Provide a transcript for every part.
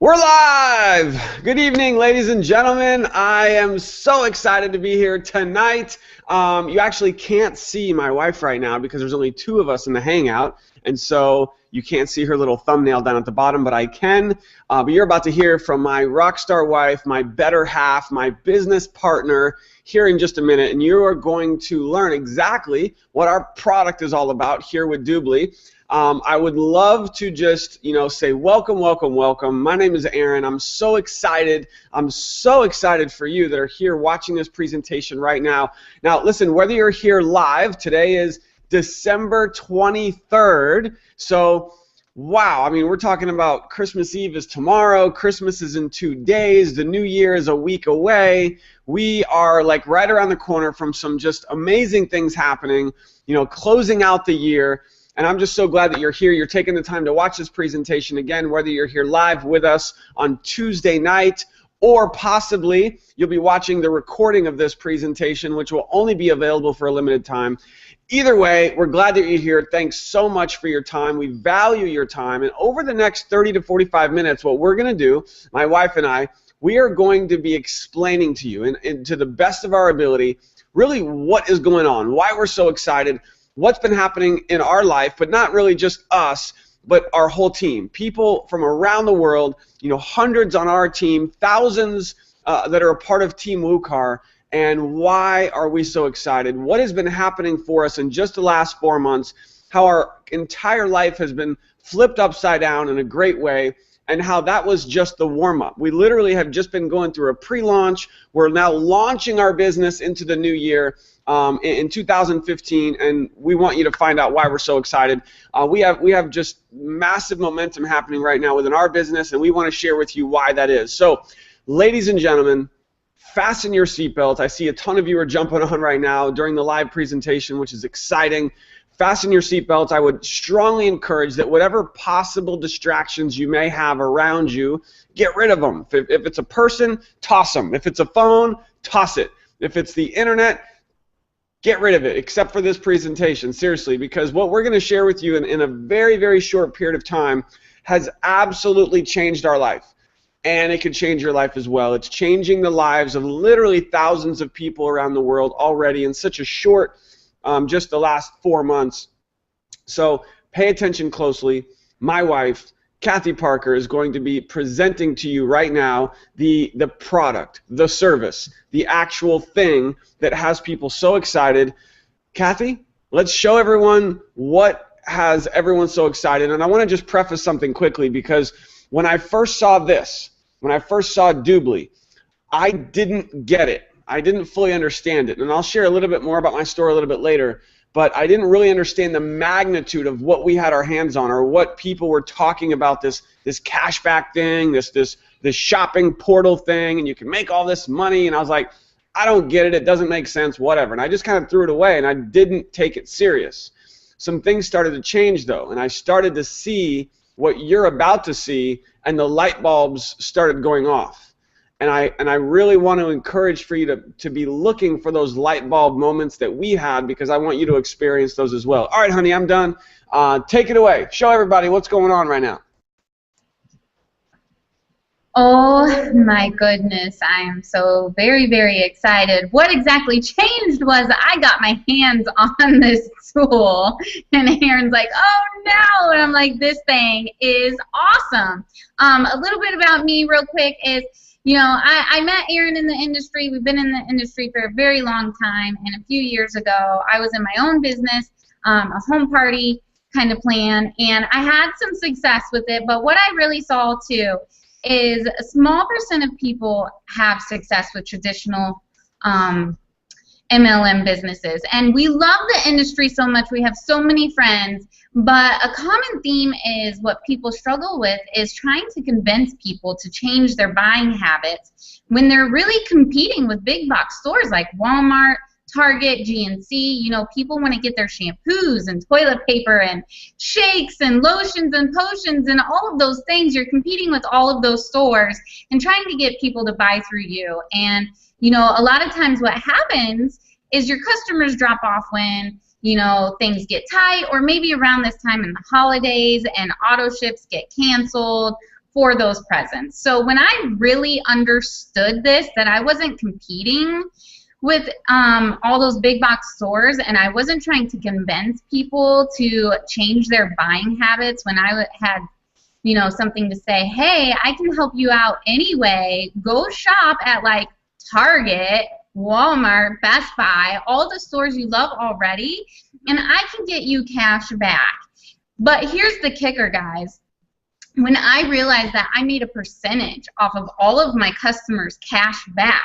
We're live! Good evening, ladies and gentlemen. I am so excited to be here tonight. You actually can't see my wife right now because there's only two of us in the Hangout, and so you can't see her little thumbnail down at the bottom, but I can. But you're about to hear from my rock star wife, my better half, my business partner here in just a minute, and you are going to learn exactly what our product is all about here with Doobly. I would love to just, say welcome, welcome, welcome. My name is Aaron. I'm so excited. I'm so excited for you that are here watching this presentation right now. Now, listen, whether you're here live, today is December 23rd. So, wow, I mean, we're talking about Christmas Eve is tomorrow. Christmas is in 2 days. The New Year is a week away. We are like right around the corner from some just amazing things happening, closing out the year. And I'm just so glad that you're here. You're taking the time to watch this presentation again, whether you're here live with us on Tuesday night or possibly you'll be watching the recording of this presentation, which will only be available for a limited time. Either way, we're glad that you're here. Thanks so much for your time. We value your time. And over the next 30 to 45 minutes, what we're going to do, my wife and I, we are going to be explaining to you, and to the best of our ability, really what is going on, why we're so excited, what's been happening in our life, but not really just us, but our whole team. People from around the world, hundreds on our team, thousands that are a part of Team WUKAR, and why are we so excited? What has been happening for us in just the last 4 months, how our entire life has been flipped upside down in a great way, and how that was just the warm-up. We literally have just been going through a pre-launch. We're now launching our business into the new year in 2015, and we want you to find out why we're so excited. We have just massive momentum happening right now within our business, and we want to share with you why that is. So, ladies and gentlemen, fasten your seatbelts. I see a ton of you are jumping on right now during the live presentation, which is exciting. Fasten your seatbelts. I would strongly encourage that whatever possible distractions you may have around you, get rid of them. If it's a person, toss them. If it's a phone, toss it. If it's the internet, get rid of it, except for this presentation, seriously, because what we're going to share with you in a very, very short period of time has absolutely changed our life. And it could change your life as well. It's changing the lives of literally thousands of people around the world already in such a short just the last 4 months. So pay attention closely. My wife, Kathy Parker, is going to be presenting to you right now the product, the service, the actual thing that has people so excited. Kathy, let's show everyone what has everyone so excited. And I want to just preface something quickly, because when I first saw this, when I first saw Doobly, I didn't get it. I didn't fully understand it, and I'll share a little bit more about my story a little bit later, but I didn't really understand the magnitude of what we had our hands on, or what people were talking about, this cashback thing, this shopping portal thing, and you can make all this money, and I was like, I don't get it, it doesn't make sense, whatever, and I just kind of threw it away, and I didn't take it serious. Some things started to change, though, and I started to see what you're about to see, and the light bulbs started going off. And I really want to encourage for you to be looking for those light bulb moments that we had, because I want you to experience those as well. All right, honey, I'm done. Take it away. Show everybody what's going on right now. Oh my goodness, I am so very, very excited. What exactly changed was I got my hands on this tool, and Aaron's like, oh no, and I'm like, this thing is awesome. A little bit about me real quick is, I met Aaron in the industry. We've been in the industry for a very long time, and a few years ago, I was in my own business, a home party kind of plan, and I had some success with it, but what I really saw too is a small percent of people have success with traditional MLM businesses. And we love the industry so much. We have so many friends. But a common theme is what people struggle with is trying to convince people to change their buying habits when they're really competing with big box stores like Walmart, Target, GNC. People want to get their shampoos and toilet paper and shakes and lotions and potions and all of those things. You're competing with all of those stores and trying to get people to buy through you. And, a lot of times what happens is your customers drop off when, things get tight, or maybe around this time in the holidays and auto ships get canceled, for those presents. So when I really understood this, that I wasn't competing with all those big box stores, and I wasn't trying to convince people to change their buying habits when I had, you know, something to say, hey, I can help you out anyway. Go shop at like Target, Walmart, Best Buy, all the stores you love already, and I can get you cash back. But here's the kicker, guys. When I realized that I made a percentage off of all of my customers' cash back,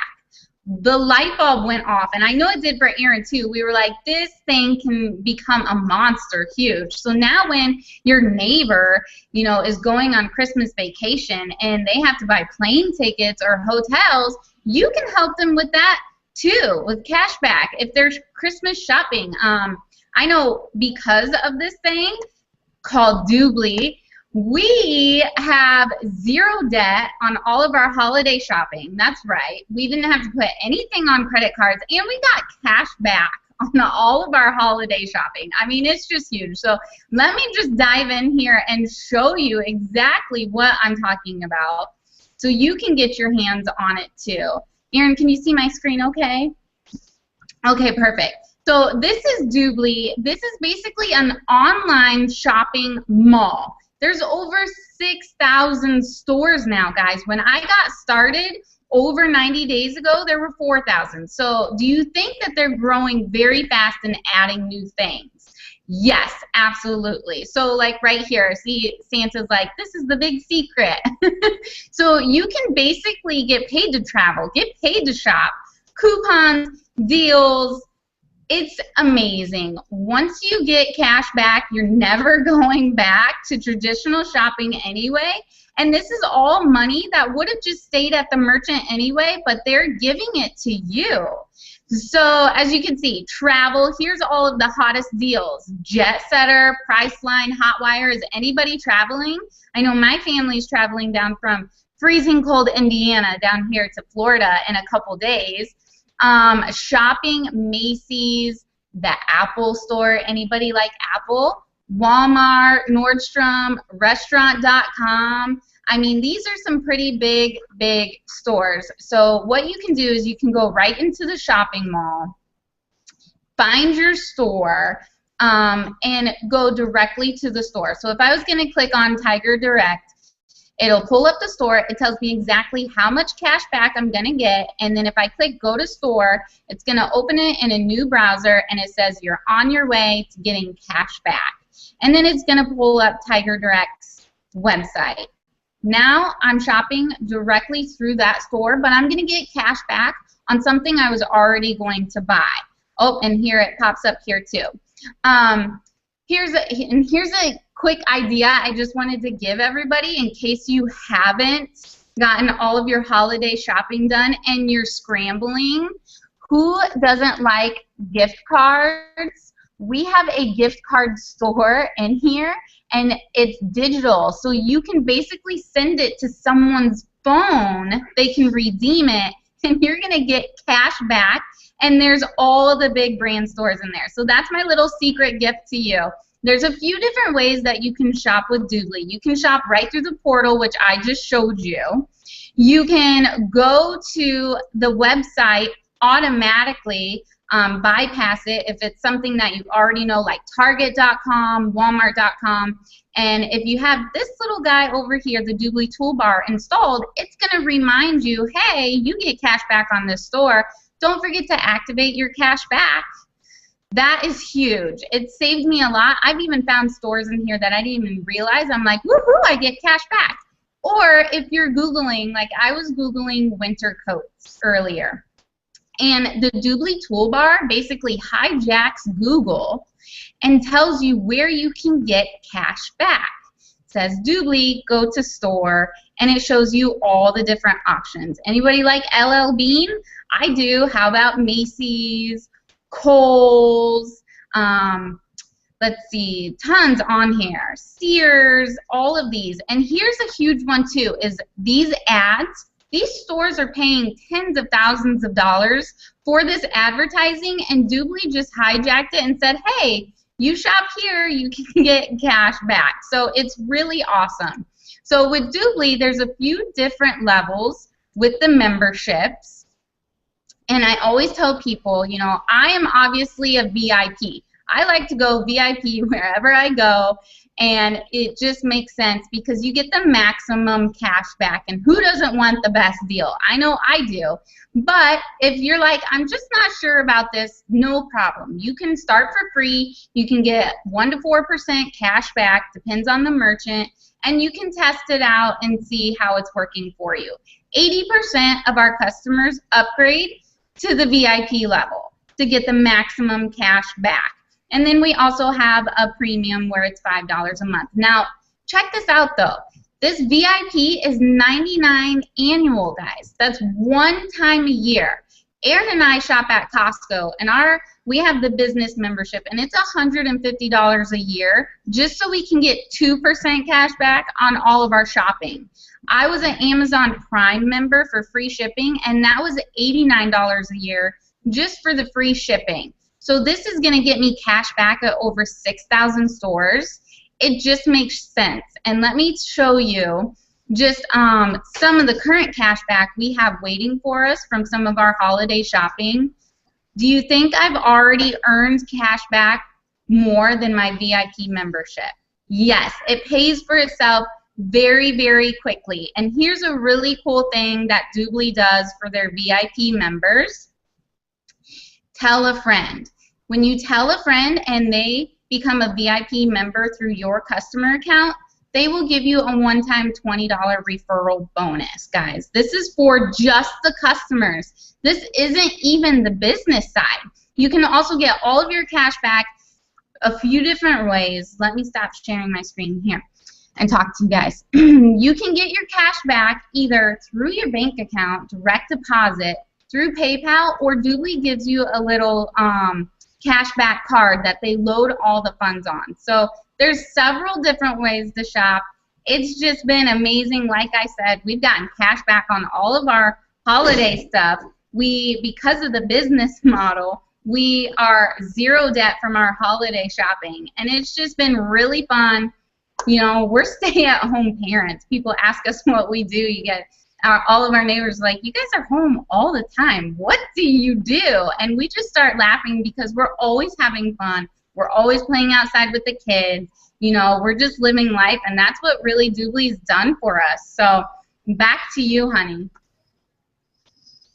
the light bulb went off, and I know it did for Aaron too. We were like, this thing can become a monster huge. So now when your neighbor, you know, is going on Christmas vacation and they have to buy plane tickets or hotels, you can help them with that too, with cash back. If there's Christmas shopping, I know because of this thing called Doobly, we have zero debt on all of our holiday shopping. That's right. We didn't have to put anything on credit cards, and we got cash back on all of our holiday shopping. I mean, it's just huge. So let me just dive in here and show you exactly what I'm talking about so you can get your hands on it too. Aaron, can you see my screen okay? Okay, perfect. So this is Doobly. This is basically an online shopping mall. There's over 6,000 stores now, guys. When I got started over 90 days ago, there were 4,000. So do you think that they're growing very fast and adding new things? Yes, absolutely. So like right here, see, Santa's like, this is the big secret. So you can basically get paid to travel, get paid to shop, coupons, deals. It's amazing. Once you get cash back, you're never going back to traditional shopping anyway. And this is all money that would have just stayed at the merchant anyway, but they're giving it to you. So as you can see, travel, here's all of the hottest deals. Jet Setter, Priceline, Hotwire. Is anybody traveling? I know my family's traveling down from freezing cold Indiana down here to Florida in a couple days. Shopping, Macy's, the Apple store, anybody like Apple, Walmart, Nordstrom, restaurant.com. I mean, these are some pretty big stores. So what you can do is you can go right into the shopping mall, find your store, and go directly to the store. So if I was going to click on Tiger Direct, it'll pull up the store. It tells me exactly how much cash back I'm going to get. And then if I click Go to Store, it's going to open it in a new browser, and it says you're on your way to getting cash back. And then it's going to pull up Tiger Direct's website. Now I'm shopping directly through that store, but I'm going to get cash back on something I was already going to buy. Oh, and here it pops up here too. Here's a quick idea I just wanted to give everybody in case you haven't gotten all of your holiday shopping done and you're scrambling. Who doesn't like gift cards? We have a gift card store in here, and it's digital, so you can basically send it to someone's phone. They can redeem it, and you're going to get cash back, and there's all the big brand stores in there. So that's my little secret gift to you. There's a few different ways that you can shop with Doobly. You can shop right through the portal, which I just showed you. You can go to the website automatically, bypass it if it's something that you already know, like Target.com, Walmart.com. And if you have this little guy over here, the Doobly toolbar installed, it's going to remind you, hey, you get cash back on this store. Don't forget to activate your cash back. That is huge. It saved me a lot. I've even found stores in here that I didn't even realize. I'm like, woohoo, I get cash back. Or if you're Googling, like I was Googling winter coats earlier. And the Doobly toolbar basically hijacks Google and tells you where you can get cash back. It says Doobly, go to store, and it shows you all the different options. Anybody like LL Bean? I do. How about Macy's, Kohl's, let's see, tons on here, Sears, all of these. And here's a huge one too, is these ads. These stores are paying tens of thousands of dollars for this advertising, and Doobly just hijacked it and said, hey, you shop here, you can get cash back. So it's really awesome. So with Doobly, there's a few different levels with the memberships. And I always tell people, you know, I am obviously a VIP. I like to go VIP wherever I go, and it just makes sense because you get the maximum cash back, and who doesn't want the best deal? I know I do. But if you're like, I'm just not sure about this, no problem. You can start for free. You can get 1 to 4% cash back, depends on the merchant, and you can test it out and see how it's working for you. 80% of our customers upgrade to the VIP level to get the maximum cash back. And then we also have a premium where it's $5 a month. Now, check this out though. This VIP is $99 annual, guys. That's one time a year. Aaron and I shop at Costco, and we have the business membership, and it's $150 a year just so we can get 2% cash back on all of our shopping. I was an Amazon Prime member for free shipping, and that was $89 a year just for the free shipping. So this is going to get me cash back at over 6,000 stores. It just makes sense. And let me show you just some of the current cash back we have waiting for us from some of our holiday shopping. Do you think I've already earned cash back more than my VIP membership? Yes, it pays for itself very, very quickly. And here's a really cool thing that Doobly does for their VIP members. Tell a friend. When you tell a friend and they become a VIP member through your customer account, they will give you a one-time $20 referral bonus, guys. This is for just the customers. This isn't even the business side. You can also get all of your cash back a few different ways. Let me stop sharing my screen here and talk to you guys. You can get your cash back either through your bank account, direct deposit, through PayPal, or Doobly gives you a little cashback card that they load all the funds on. So there's several different ways to shop. It's just been amazing. Like I said, we've gotten cash back on all of our holiday stuff. Because of the business model, we are zero debt from our holiday shopping, and it's just been really fun. You know, we're stay-at-home parents. People ask us what we do. You get all of our neighbors like, you guys are home all the time. What do you do? And we just start laughing because we're always having fun. We're always playing outside with the kids. You know, we're just living life, and that's what really Doobly's done for us. So back to you, honey.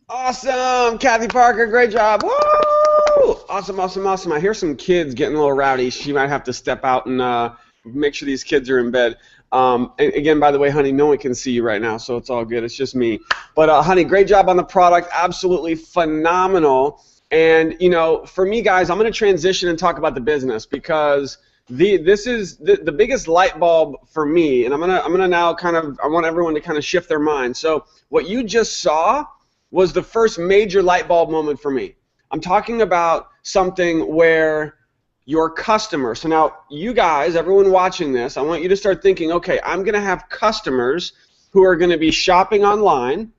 Awesome, Kathy Parker, great job. Woo! Awesome, awesome, awesome. I hear some kids getting a little rowdy. She might have to step out and make sure these kids are in bed. And again, by the way, honey, no one can see you right now, so it's all good. It's just me. But, honey, great job on the product. Absolutely phenomenal. And, you know, for me, guys, I'm going to transition and talk about the business because this is the biggest light bulb for me. And I'm gonna now I want everyone to kind of shift their mind. So what you just saw was the first major light bulb moment for me. I'm talking about something where your customer, so now you guys, everyone watching this, I want you to start thinking, okay, I'm going to have customers who are going to be shopping online,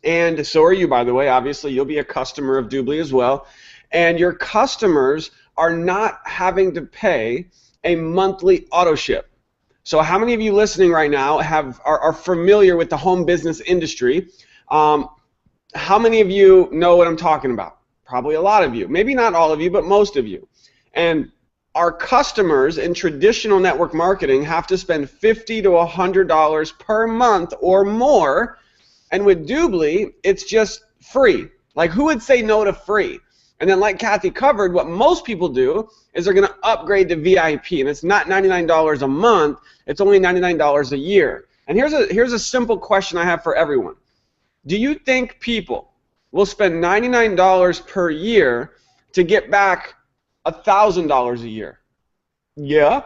and so are you, by the way. Obviously, you'll be a customer of Doobly as well, and your customers are not having to pay a monthly auto ship. So how many of you listening right now are familiar with the home business industry? How many of you know what I'm talking about? Probably a lot of you. Maybe not all of you, but most of you. And our customers in traditional network marketing have to spend $50 to $100 per month or more. And with Doobly, it's just free. Like, who would say no to free? And then, like Kathy covered, what most people do is they're going to upgrade to VIP. And it's not $99 a month. It's only $99 a year. And here's a simple question I have for everyone. Do you think people will spend $99 per year to get back $1,000 a year? Yeah,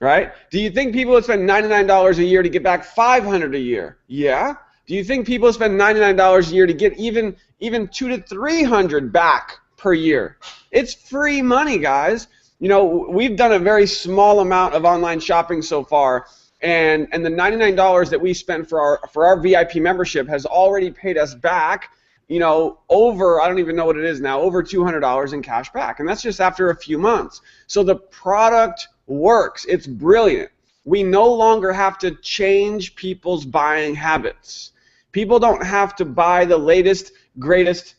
right? Do you think people would spend $99 a year to get back $500 a year? Yeah. Do you think people would spend $99 a year to get even $200 to $300 back per year? It's free money, guys. You know, we've done a very small amount of online shopping so far, and the $99 that we spent for our VIP membership has already paid us back, over, I don't even know what it is now, over $200 in cash back. And that's just after a few months. So the product works. It's brilliant. We no longer have to change people's buying habits. People don't have to buy the latest, greatest,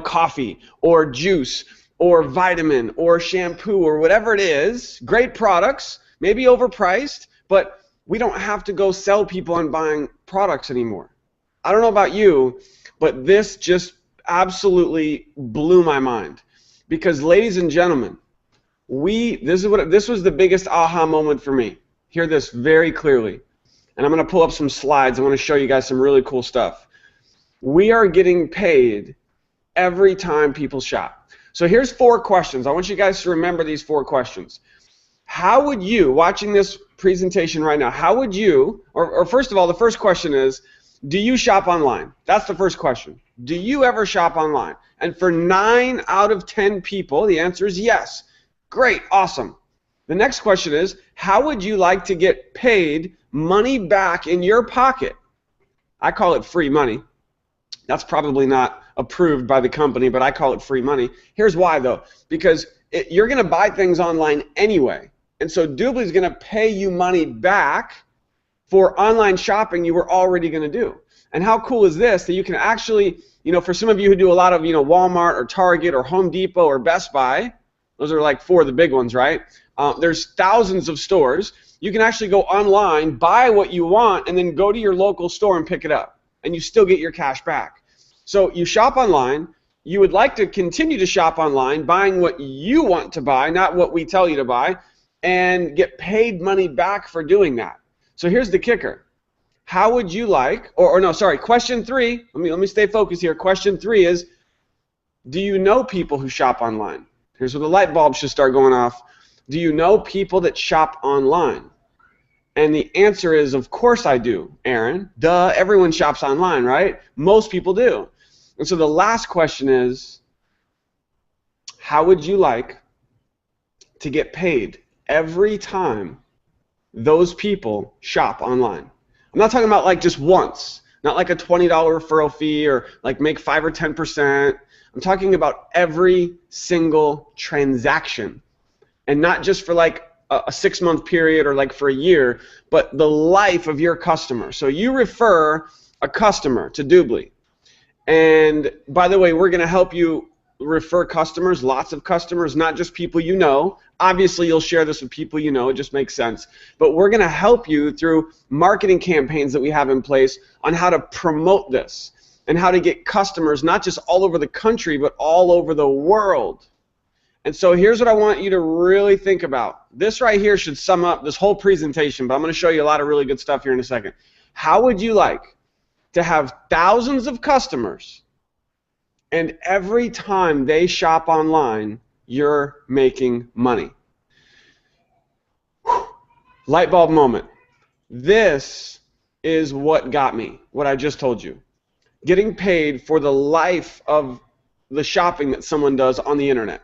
coffee or juice or vitamin or shampoo or whatever it is. Great products, maybe overpriced, but we don't have to go sell people on buying products anymore. I don't know about you, but this just absolutely blew my mind. Because, ladies and gentlemen, this was the biggest aha moment for me. Hear this very clearly. And I'm going to pull up some slides. I want to show you guys some really cool stuff. We are getting paid every time people shop. So here's 4 questions. I want you guys to remember these 4 questions. How would you, watching this presentation right now, how would you, or first of all, the first question is, do you shop online? That's the first question. Do you ever shop online? And for 9 out of 10 people, the answer is yes. Great, awesome. The next question is, how would you like to get paid money back in your pocket? I call it free money. That's probably not approved by the company, but I call it free money. Here's why, though. Because you're going to buy things online anyway. And so Doobly is going to pay you money back for online shopping you were already going to do. And how cool is this, that you can actually, for some of you who do a lot of, Walmart or Target or Home Depot or Best Buy, those are like 4 of the big ones, right? There's thousands of stores. You can actually go online, buy what you want, and then go to your local store and pick it up. And you still get your cash back. So you shop online. You would like to continue to shop online, buying what you want to buy, not what we tell you to buy, and get paid money back for doing that. So here's the kicker. How would you like, question 3, let me stay focused here. Question 3 is, do you know people who shop online? Here's where the light bulb should start going off. Do you know people that shop online? And the answer is, of course I do, Aaron. Duh, everyone shops online, right? Most people do. And so the last question is, how would you like to get paid every time those people shop online? I'm not talking about like just once, not like a $20 referral fee or like make 5 or 10%. I'm talking about every single transaction, and not just for like a 6-month period or like for a year, but the life of your customer. So you refer a customer to Doobly. And by the way, we're going to help you refer customers, lots of customers, not just people you know. Obviously, you'll share this with people you know. It just makes sense. But we're going to help you through marketing campaigns that we have in place on how to promote this and how to get customers not just all over the country, but all over the world. And so here's what I want you to really think about. This right here should sum up this whole presentation, but I'm going to show you a lot of really good stuff here in a second. How would you like to have thousands of customers, and every time they shop online, you're making money? Whew. Light bulb moment. This is what got me, what I just told you. Getting paid for the life of the shopping that someone does on the internet.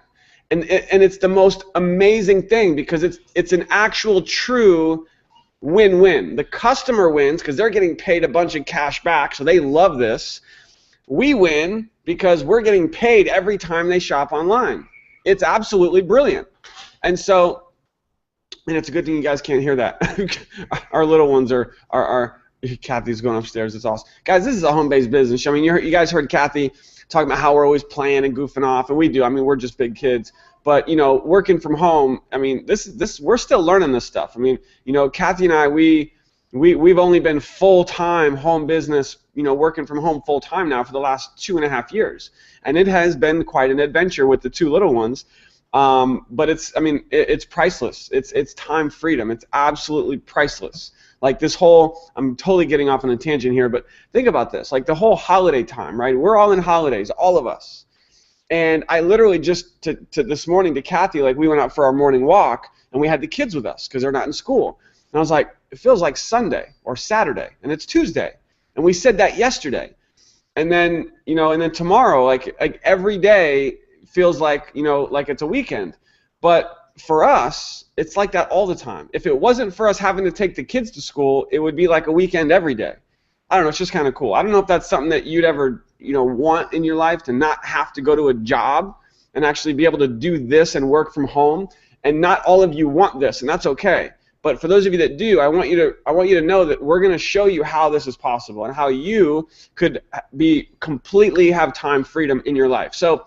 And it's the most amazing thing, because it's an actual true win-win. The customer wins because they're getting paid a bunch of cash back, so they love this. We win because we're getting paid every time they shop online. It's absolutely brilliant. And so, and it's a good thing you guys can't hear that. Our little ones are Kathy's going upstairs. It's awesome. Guys, this is a home-based business. I mean, you guys heard Kathy talking about how we're always playing and goofing off, and we do. I mean, we're just big kids. But, working from home, I mean, we're still learning this stuff. I mean, Kathy and I, we've only been full-time home business, working from home full-time now for the last 2.5 years. And it has been quite an adventure with the 2 little ones. But it's priceless. It's time freedom. It's absolutely priceless. Like this whole, I'm totally getting off on a tangent here, but think about this. Like the whole holiday time, right? We're all in holidays, all of us. And I literally just, to this morning to Kathy, like we went out for our morning walk, and we had the kids with us because they're not in school. And I was like, it feels like Sunday or Saturday, and it's Tuesday. And we said that yesterday. And then, and then tomorrow, like every day feels like, like it's a weekend. But for us, it's like that all the time. If it wasn't for us having to take the kids to school, it would be like a weekend every day. I don't know, it's just kind of cool. I don't know if that's something that you'd ever want in your life, to not have to go to a job and actually be able to do this and work from home. And not all of you want this, and that's okay. But for those of you that do, I want you to know that we're going to show you how this is possible and how you could be completely have time freedom in your life. So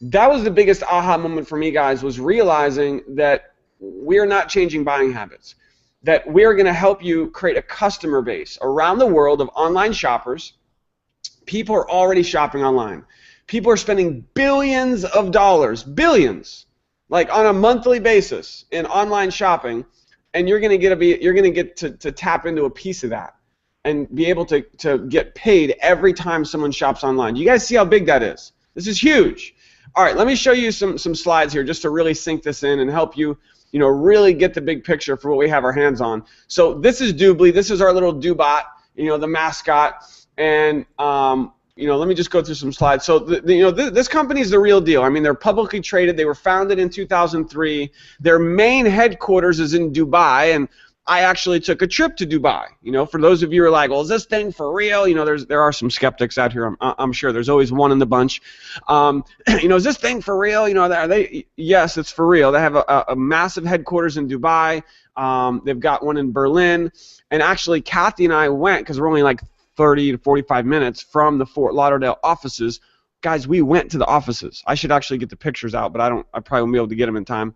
that was the biggest aha moment for me, guys, was realizing that we're not changing buying habits, that we're going to help you create a customer base around the world of online shoppers. People are already shopping online. People are spending billions of dollars, billions, like on a monthly basis in online shopping, and you're going to get to tap into a piece of that and be able to get paid every time someone shops online. You guys see how big that is? This is huge. All right, let me show you some slides here just to really sink this in and help you, really get the big picture for what we have our hands on. So this is Doobly. This is our little Doobot, the mascot. And let me just go through some slides. So this company is the real deal. I mean, they're publicly traded. They were founded in 2003. Their main headquarters is in Dubai, and I actually took a trip to Dubai. For those of you who are like, well, is this thing for real? There are some skeptics out here. I'm sure there's always one in the bunch. Is this thing for real? Yes, it's for real. They have a massive headquarters in Dubai. They've got one in Berlin, and actually, Kathy and I went because we're only like 30 to 45 minutes from the Fort Lauderdale offices. Guys, we went to the offices. I should actually get the pictures out, but I probably won't be able to get them in time.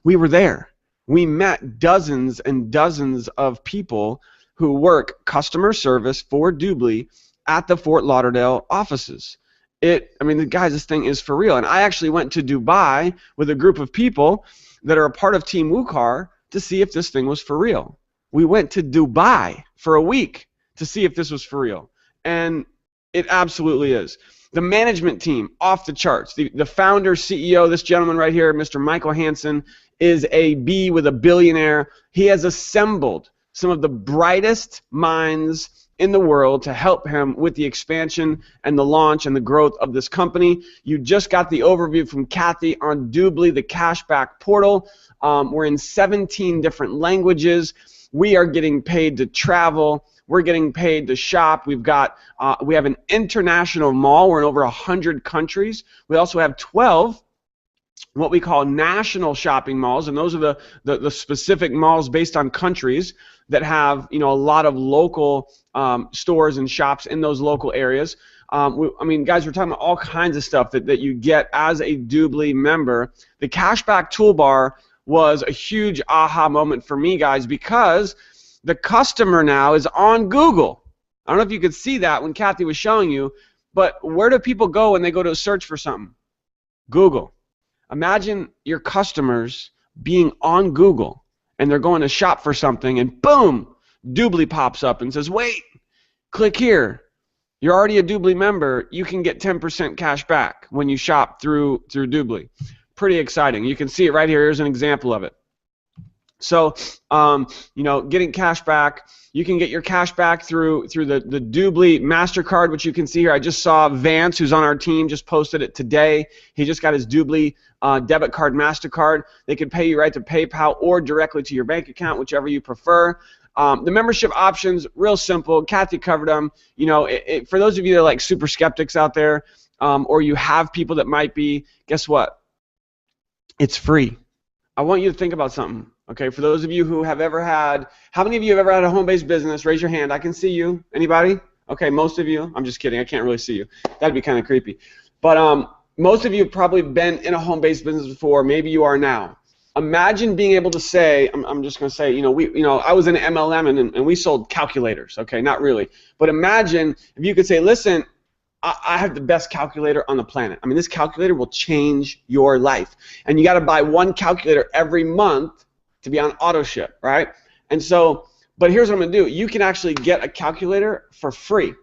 We were there. We met dozens and dozens of people who work customer service for Doobly at the Fort Lauderdale offices. Guys, this thing is for real. And I actually went to Dubai with a group of people that are a part of Team WUKAR to see if this thing was for real. We went to Dubai for a week to see if this was for real. And it absolutely is. The management team, off the charts. The founder, CEO, this gentleman right here, Mr. Michael Hansen, is a B with a billionaire. He has assembled some of the brightest minds in the world to help him with the expansion and the launch and the growth of this company. You just got the overview from Kathy on Doobly, the cashback portal. We're in 17 different languages. We are getting paid to travel. We're getting paid to shop. We have an international mall. We're in over 100 countries. We also have 12 what we call national shopping malls, and those are the specific malls based on countries that have a lot of local stores and shops in those local areas. Guys, we're talking about all kinds of stuff that you get as a Doobly member. The cashback toolbar was a huge aha moment for me, guys, because the customer now is on Google. I don't know if you could see that when Kathy was showing you, but where do people go when they go to search for something? Google. Imagine your customers being on Google and they're going to shop for something and boom, Doobly pops up and says, wait, click here. You're already a Doobly member. You can get 10% cash back when you shop through Doobly. Pretty exciting. You can see it right here. Here's an example of it. So, getting cash back, you can get your cash back through the Doobly MasterCard, which you can see here. I just saw Vance, who's on our team, just posted it today. He just got his Doobly debit card, MasterCard. They can pay you right to PayPal or directly to your bank account, whichever you prefer. The membership options, real simple. Kathy covered them. For those of you that are like super skeptics out there, or you have people that might be, guess what? It's free. I want you to think about something. Okay, for those of you who have ever had, how many of you have ever had a home-based business? Raise your hand. I can see you. Anybody? Okay, most of you. I'm just kidding. I can't really see you. That'd be kind of creepy. But most of you have probably been in a home-based business before. Maybe you are now. Imagine being able to say, I'm just going to say, I was in MLM and we sold calculators. Okay, not really. But imagine if you could say, listen, I have the best calculator on the planet. This calculator will change your life. And you got to buy one calculator every month to be on auto ship, right? And so, but here's what I'm going to do. You can actually get a calculator for free. It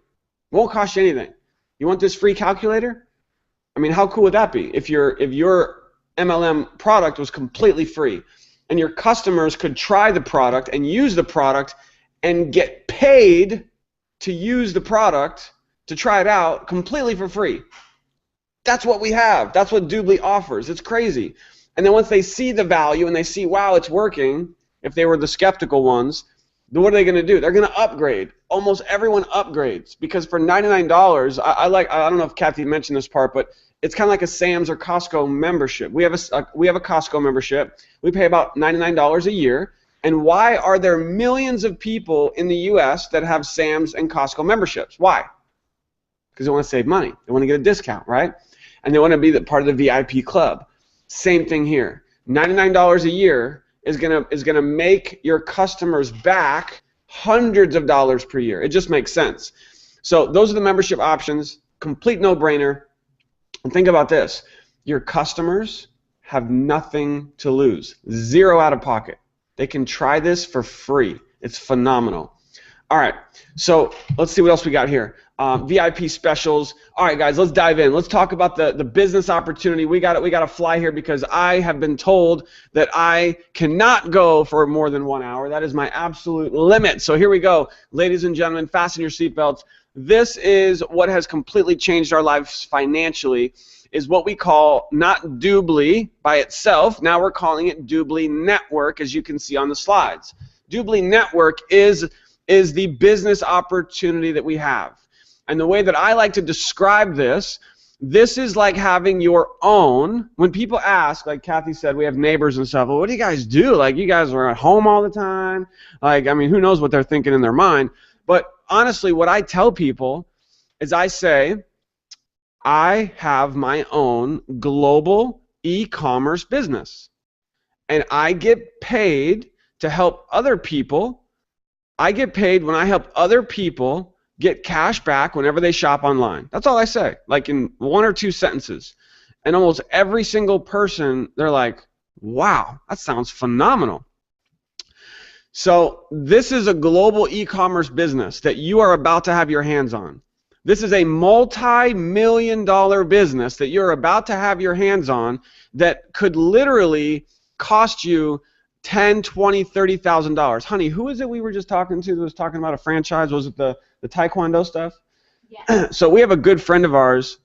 won't cost you anything. You want this free calculator? How cool would that be if your MLM product was completely free and your customers could try the product and use the product and get paid to use the product, to try it out completely for free. That's what we have. That's what Doobly offers. It's crazy. And then once they see the value and they see, wow, it's working, if they were the skeptical ones, What are they going to do? They're going to upgrade. Almost everyone upgrades because for $99, I don't know if Kathy mentioned this part, but it's kind of like a Sam's or Costco membership. We have a Costco membership. We pay about $99 a year. And why are there millions of people in the U.S. that have Sam's and Costco memberships? Why? Because they want to save money. They want to get a discount, right? And they want to be part of the VIP club. Same thing here. $99 a year is gonna make your customers back hundreds of dollars per year. It just makes sense. So those are the membership options. Complete no-brainer. And think about this. Your customers have nothing to lose. Zero out of pocket. They can try this for free. It's phenomenal. All right, so let's see what else we got here. VIP specials. All right, guys, let's dive in. Let's talk about the business opportunity. We got to fly here because I have been told that I cannot go for more than 1 hour. That is my absolute limit. So here we go. Ladies and gentlemen, fasten your seatbelts. This is what has completely changed our lives financially, is what we call not Doobly by itself. Now we're calling it Doobly Network, as you can see on the slides. Doobly Network is the business opportunity that we have. And the way that I like to describe this is like having your own. When people ask, like Kathy said, we have neighbors and stuff, well, what do you guys do? Like, you guys are at home all the time? Like, I mean, who knows what they're thinking in their mind? But honestly, what I tell people is I say, I have my own global e-commerce business. And I get paid to help other people. I get paid when I help other people get cash back whenever they shop online. That's all I say, like in 1 or 2 sentences. And almost every single person, they're like, wow, that sounds phenomenal. So this is a global e-commerce business that you are about to have your hands on. This is a multi-million-dollar business that you're about to have your hands on that could literally cost you $10,000, $20,000, $30,000. Honey, who is it we were just talking to that was talking about a franchise? Was it the Taekwondo stuff? Yeah. So we have a good friend of ours.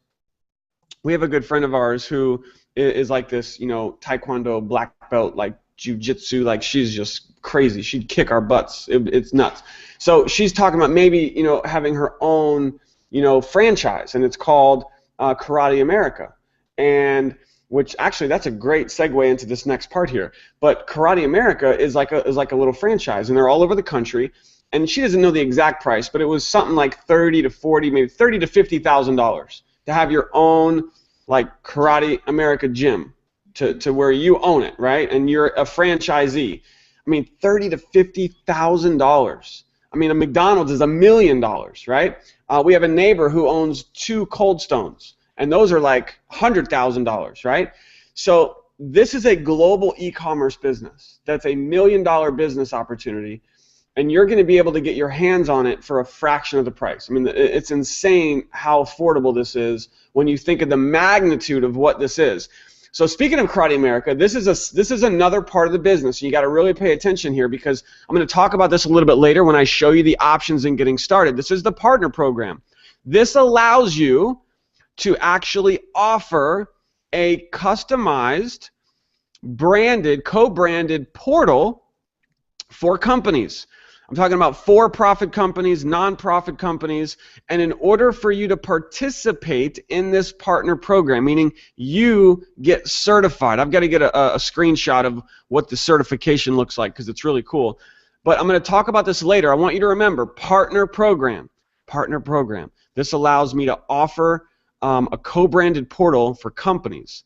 We have a good friend of ours who is like this, you know, Taekwondo black belt, like jiu-jitsu, like she's just crazy. She'd kick our butts. It's nuts. So she's talking about maybe, you know, having her own, you know, franchise, and it's called Karate America. And which actually, that's a great segue into this next part here. But Karate America is like a little franchise, and they're all over the country. And she doesn't know the exact price, but it was something like $30,000 to $40,000, maybe $30,000 to $50,000 to have your own like Karate America gym to where you own it, right? And you're a franchisee. I mean, $30,000 to $50,000. I mean, a McDonald's is $1 million, right? We have a neighbor who owns 2 Cold Stones, and those are like $100,000, right? So this is a global e-commerce business. That's a $1 million business opportunity, and you're going to be able to get your hands on it for a fraction of the price. I mean, it's insane how affordable this is when you think of the magnitude of what this is. So speaking of Karate America, this is another part of the business. You got to really pay attention here because I'm going to talk about this a little bit later when I show you the options in getting started. This is the partner program. This allows you to actually offer a customized, branded, co-branded portal for companies. I'm talking about for-profit companies, non-profit companies, and in order for you to participate in this partner program, meaning you get certified. I've got to get a screenshot of what the certification looks like because it's really cool. But I'm going to talk about this later. I want you to remember, partner program. Partner program. This allows me to offer a co-branded portal for companies.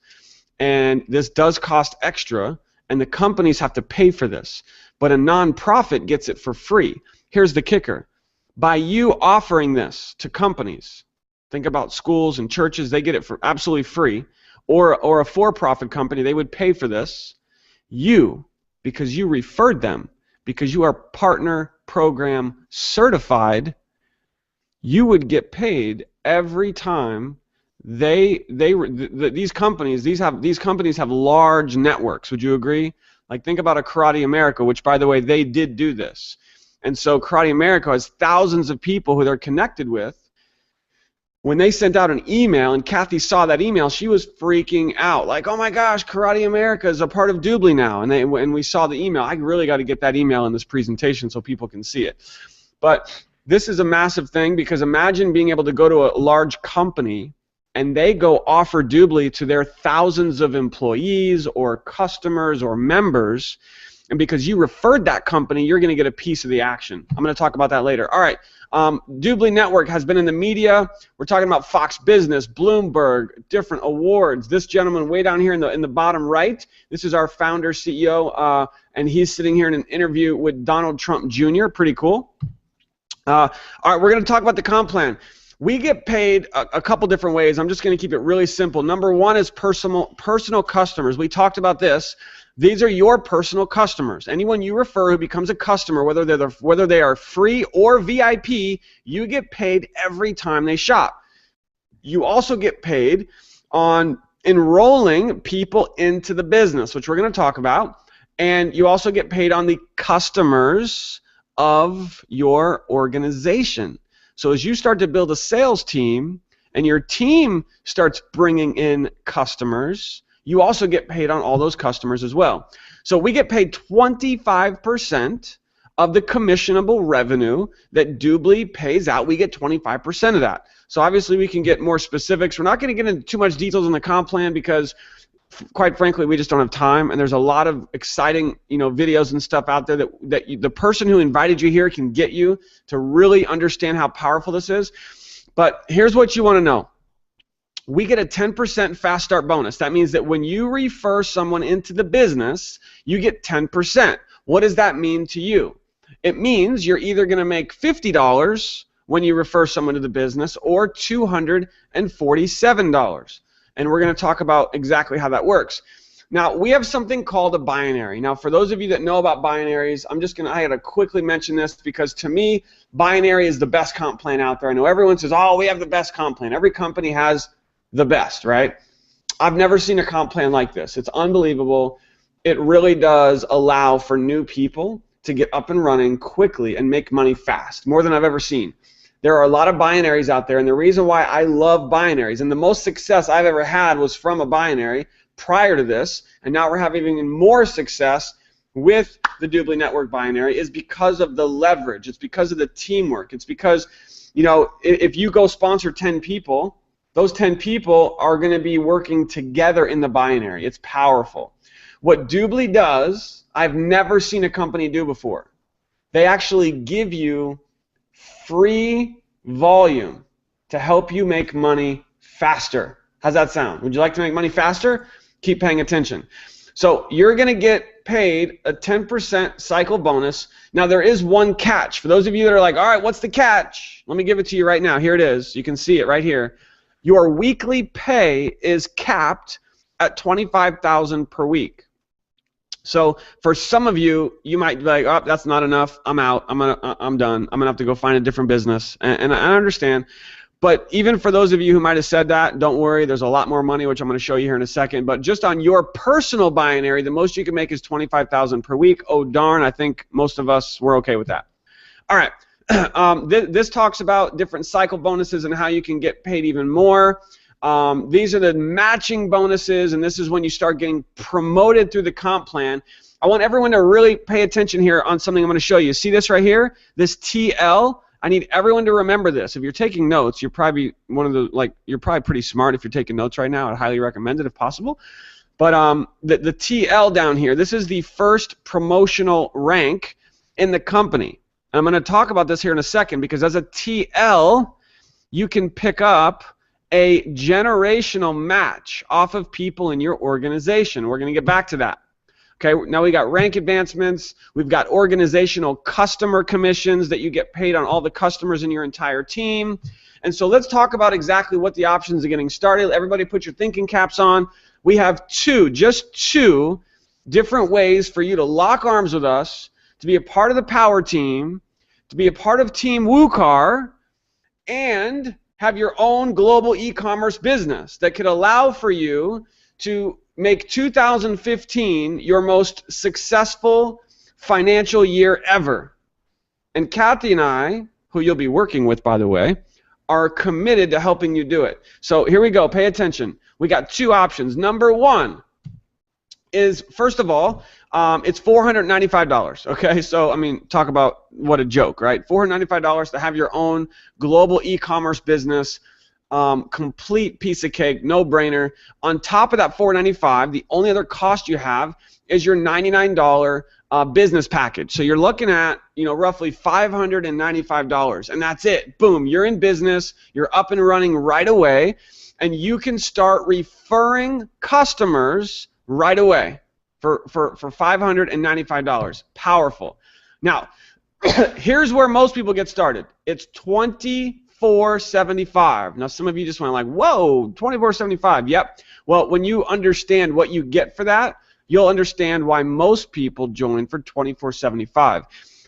And this does cost extra, and the companies have to pay for this. But a nonprofit gets it for free. Here's the kicker. By you offering this to companies, think about schools and churches, they get it for absolutely free, or a for-profit company, they would pay for this. You, because you referred them, because you are partner program certified, you would get paid every time these companies have large networks. Would you agree? Like, think about a Karate America, which, by the way, they did do this. And so Karate America has thousands of people who they're connected with, when they sent out an email and Kathy saw that email, she was freaking out. Like, oh my gosh, Karate America is a part of Doobly now. And we saw the email. I really got to get that email in this presentation so people can see it. But this is a massive thing, because imagine being able to go to a large company and they go offer Doobly to their thousands of employees or customers or members. And because you referred that company, you're going to get a piece of the action. I'm going to talk about that later. All right. Doobly Network has been in the media. We're talking about Fox Business, Bloomberg, different awards. This gentleman way down here in the bottom right, this is our founder, CEO, and he's sitting here in an interview with Donald Trump Jr. Pretty cool. All right, we're going to talk about the comp plan. We get paid a couple different ways. I'm just going to keep it really simple. Number one is personal customers. We talked about this. These are your personal customers. Anyone you refer who becomes a customer, whether they are free or VIP, you get paid every time they shop. You also get paid on enrolling people into the business, which we're going to talk about, and you also get paid on the customers of your organization. So as you start to build a sales team and your team starts bringing in customers, you also get paid on all those customers as well. So we get paid 25% of the commissionable revenue that Doobly pays out. We get 25% of that. So obviously we can get more specifics. We're not going to get into too much details on the comp plan because, quite frankly, we just don't have time. And there's a lot of exciting, videos and stuff out there that the person who invited you here can get you to really understand how powerful this is. But here's what you want to know. We get a 10% fast start bonus. That means that when you refer someone into the business, you get 10%. What does that mean to you? It means you're either going to make $50 when you refer someone to the business or $247. And we're going to talk about exactly how that works. Now, we have something called a binary. Now, for those of you that know about binaries, I got to quickly mention this because to me, binary is the best comp plan out there. I know everyone says, oh, we have the best comp plan. Every company has the best, right? I've never seen a comp plan like this. It's unbelievable. It really does allow for new people to get up and running quickly and make money fast, more than I've ever seen. There are a lot of binaries out there, and the reason why I love binaries, and the most success I've ever had was from a binary prior to this, and now we're having even more success with the Doobly Network binary, is because of the leverage. It's because of the teamwork. It's because, if you go sponsor 10 people, those 10 people are going to be working together in the binary. It's powerful. What Doobly does, I've never seen a company do before. They actually give you free volume to help you make money faster. How's that sound? Would you like to make money faster? Keep paying attention. So you're going to get paid a 10% cycle bonus. Now there is one catch. For those of you that are like, all right, what's the catch? Let me give it to you right now. Here it is. You can see it right here. Your weekly pay is capped at $25,000 per week. So for some of you, you might be like, oh, that's not enough. I'm out. I'm done. I'm gonna have to go find a different business. And I understand. But even for those of you who might have said that, don't worry. There's a lot more money, which I'm going to show you here in a second. But just on your personal binary, the most you can make is $25,000 per week. Oh darn! I think most of us were okay with that. All right. This talks about different cycle bonuses and how you can get paid even more. These are the matching bonuses, and this is when you start getting promoted through the comp plan. I want everyone to really pay attention here on something I'm going to show you. See this right here? This TL? I need everyone to remember this. If you're taking notes, you're probably you're probably pretty smart if you're taking notes right now. I'd highly recommend it if possible. But the TL down here, this is the first promotional rank in the company. I'm going to talk about this here in a second because as a TL, you can pick up a generational match off of people in your organization. We're going to get back to that. Okay, now we got rank advancements. We've got organizational customer commissions that you get paid on all the customers in your entire team. And so let's talk about exactly what the options are getting started. Everybody put your thinking caps on. We have just two different ways for you to lock arms with us, to be a part of the power team, to be a part of Team WUKAR, and have your own global e-commerce business that could allow for you to make 2015 your most successful financial year ever. And Kathy and I, who you'll be working with, by the way, are committed to helping you do it. So here we go. Pay attention. We got two options. Number one is, first of all, it's $495. Okay, so I mean, talk about what a joke, right? $495 to have your own global e-commerce business, complete piece of cake, no brainer. On top of that $495, the only other cost you have is your $99 business package. So you're looking at, roughly $595, and that's it. Boom, you're in business, you're up and running right away, and you can start referring customers right away for $595. Powerful. Now, here's where most people get started. It's $24.75. Now, some of you just went like, whoa, $24.75. Yep. Well, when you understand what you get for that, you'll understand why most people join for $24.75.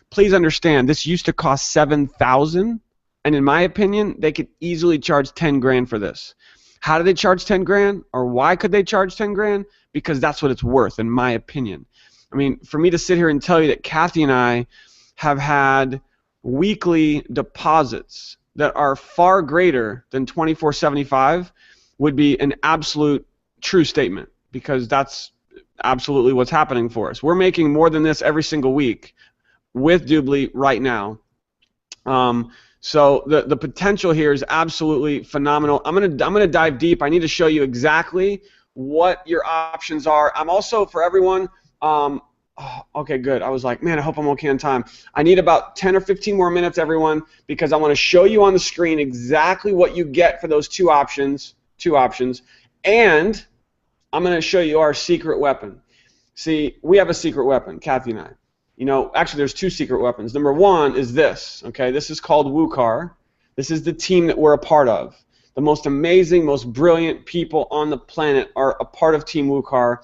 Please understand, this used to cost $7,000, and in my opinion, they could easily charge 10 grand for this. How do they charge 10 grand? Or why could they charge 10 grand? Because that's what it's worth, in my opinion. I mean, for me to sit here and tell you that Kathy and I have had weekly deposits that are far greater than $24.75 would be an absolute true statement, because that's absolutely what's happening for us. We're making more than this every single week with Doobly right now. So the potential here is absolutely phenomenal. I'm gonna dive deep. I need to show you exactly what your options are. I'm also, for everyone, okay, good. I was like, man, I hope I'm okay on time. I need about 10 or 15 more minutes, everyone, because I want to show you on the screen exactly what you get for those two options, and I'm going to show you our secret weapon. See, we have a secret weapon, Kathy and I. Actually, there's two secret weapons. Number one is this, okay? This is called WUKAR. This is the team that we're a part of. The most amazing, most brilliant people on the planet are a part of Team WUKAR.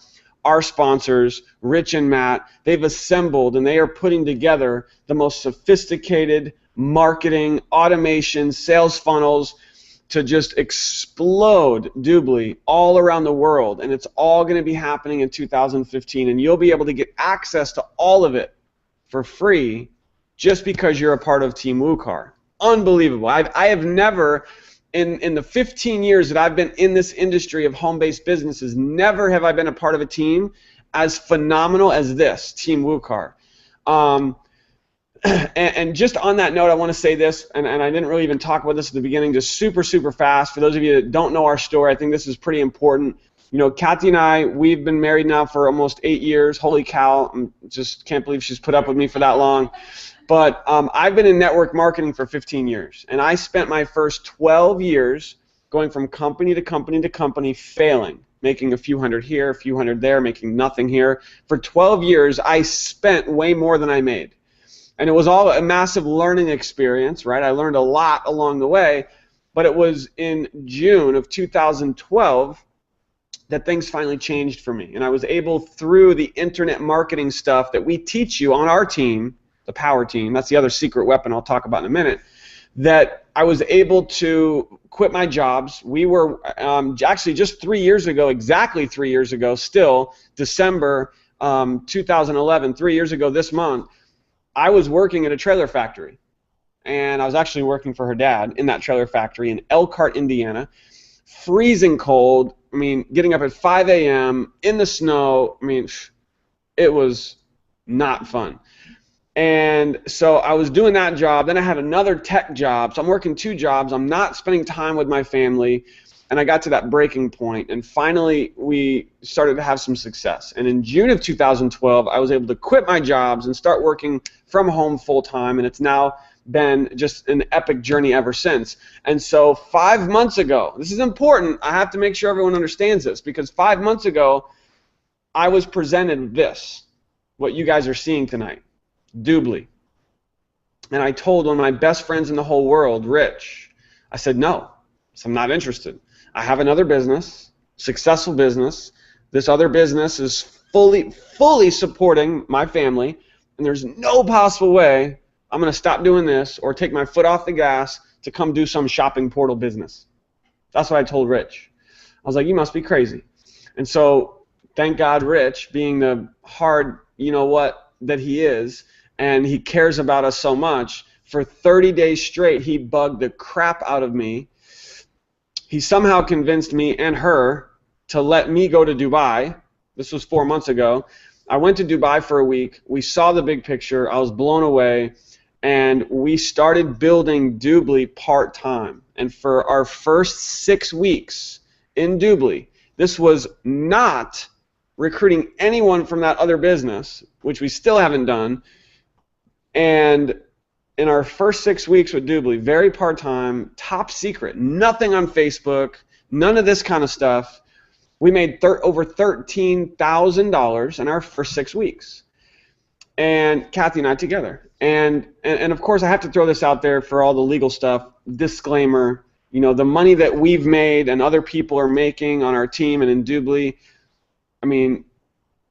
Our sponsors, Rich and Matt, they've assembled and they are putting together the most sophisticated marketing, automation, sales funnels to just explode Doobly all around the world. And it's all going to be happening in 2015. And you'll be able to get access to all of it for free just because you're a part of Team WUKAR. Unbelievable. I have never, in the 15 years that I've been in this industry of home-based businesses, never have I been a part of a team as phenomenal as this, Team WUKAR. And just on that note, I want to say this, and I didn't really even talk about this at the beginning, just super, super fast. For those of you that don't know our story, I think this is pretty important. Kathy and I, we've been married now for almost 8 years. Holy cow, I just can't believe she's put up with me for that long. But I've been in network marketing for 15 years, and I spent my first 12 years going from company to company to company, failing, making a few hundred here, a few hundred there, making nothing here. For 12 years, I spent way more than I made. And it was all a massive learning experience, right? I learned a lot along the way, but it was in June of 2012 that things finally changed for me. And I was able, through the internet marketing stuff that we teach you on our team, the Power Team, that's the other secret weapon I'll talk about in a minute, that I was able to quit my jobs. We were actually just 3 years ago, exactly 3 years ago, still, December 2011, 3 years ago this month, I was working at a trailer factory. And I was actually working for her dad in that trailer factory in Elkhart, Indiana. Freezing cold, I mean, getting up at 5 a.m. in the snow, I mean, it was not fun. And so I was doing that job. Then I had another tech job. So I'm working 2 jobs. I'm not spending time with my family. And I got to that breaking point. And finally, we started to have some success. And in June of 2012, I was able to quit my jobs and start working from home full time. And it's now been just an epic journey ever since. And so 5 months ago, this is important. I have to make sure everyone understands this, because 5 months ago, I was presented this, what you guys are seeing tonight. Doobly. And I told one of my best friends in the whole world, Rich, I said, no, I'm not interested. I have another business, successful business. This other business is fully supporting my family, and there's no possible way I'm going to stop doing this or take my foot off the gas to come do some shopping portal business. That's what I told Rich. I was like, you must be crazy. And so thank God Rich, being the hard, you know what, that he is, and he cares about us so much, For 30 days straight, he bugged the crap out of me. He somehow convinced me and her to let me go to Dubai. This was 4 months ago. I went to Dubai for a week. We saw the big picture. I was blown away. And we started building Doobly part-time. And for our first 6 weeks in Doobly, this was not recruiting anyone from that other business, which we still haven't done. And in our first 6 weeks with Doobly, very part-time, top secret, nothing on Facebook, none of this kind of stuff, we made over $13,000 in our first 6 weeks. And Kathy and I together. And of course, I have to throw this out there for all the legal stuff. Disclaimer, you know, the money that we've made and other people are making on our team and in Doobly, I mean,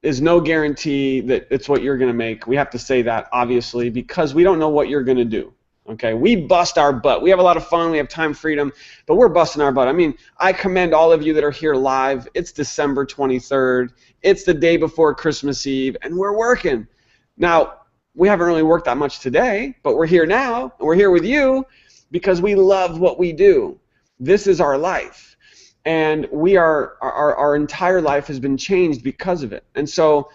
is no guarantee that it's what you're going to make. We have to say that, obviously, because we don't know what you're going to do. Okay, we bust our butt. We have a lot of fun. We have time freedom, but we're busting our butt. I mean, I commend all of you that are here live. It's December 23rd. It's the day before Christmas Eve, and we're working. Now, we haven't really worked that much today, but we're here now, and we're here with you because we love what we do. This is our life. And our entire life has been changed because of it. And so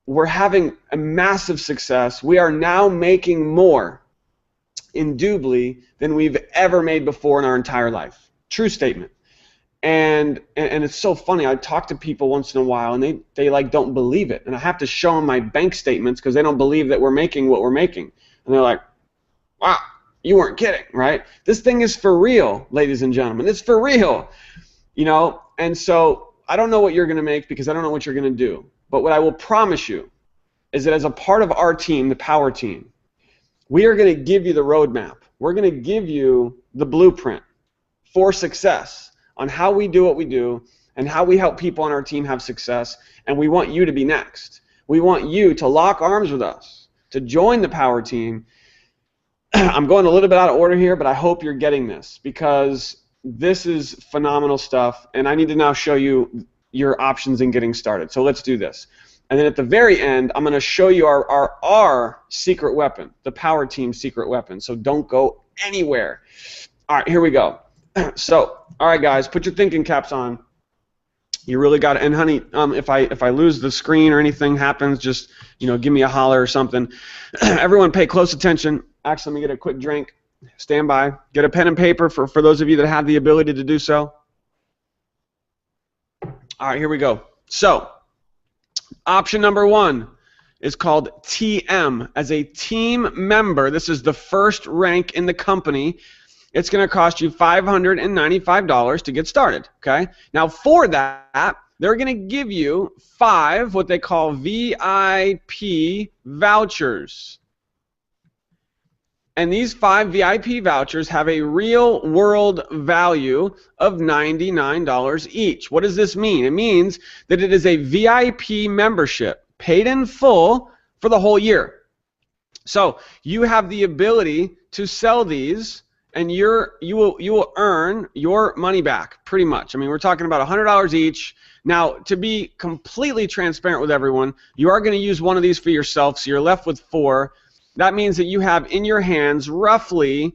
we're having a massive success. We are now making more in Doobly than we've ever made before in our entire life. True statement. And it's so funny. I talk to people once in a while, and they like don't believe it. And I have to show them my bank statements because they don't believe that we're making what we're making. And they're like, wow, you weren't kidding, right? This thing is for real, ladies and gentlemen. It's for real. You know, and so I don't know what you're going to make because I don't know what you're going to do. But what I will promise you is that as a part of our team, the Power Team, we are going to give you the roadmap. We're going to give you the blueprint for success on how we do what we do and how we help people on our team have success. And we want you to be next. We want you to lock arms with us, to join the Power Team. I'm going a little bit out of order here, but I hope you're getting this because this is phenomenal stuff, and I need to now show you your options in getting started. So let's do this. And then at the very end, I'm going to show you our secret weapon, the Power Team secret weapon. So don't go anywhere. All right, here we go. So, all right, guys, put your thinking caps on. You really got it. And honey, if I lose the screen or anything happens, just give me a holler or something. Everyone, pay close attention. Actually, let me get a quick drink. Stand by. Get a pen and paper for those of you that have the ability to do so. All right, here we go. So, option number 1 is called TM. As a team member, this is the first rank in the company. It's going to cost you $595 to get started, okay? Now, for that, they're going to give you 5 what they call VIP vouchers. And these 5 VIP vouchers have a real world value of $99 each. What does this mean? It means that it is a VIP membership paid in full for the whole year. So you have the ability to sell these, and you will earn your money back pretty much. I mean, we're talking about $100 each. Now, to be completely transparent with everyone, you are going to use one of these for yourself, so you're left with 4. That means that you have in your hands roughly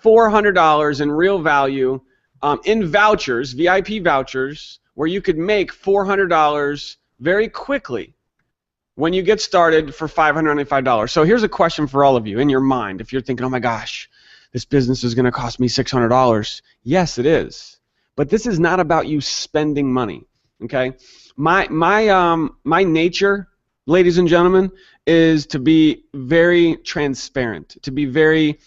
$400 in real value in vouchers, VIP vouchers, where you could make $400 very quickly when you get started for $595. So here's a question for all of you in your mind. If you're thinking, oh my gosh, this business is going to cost me $600. Yes, it is. But this is not about you spending money, okay? My nature, ladies and gentlemen, is to be very transparent, to be very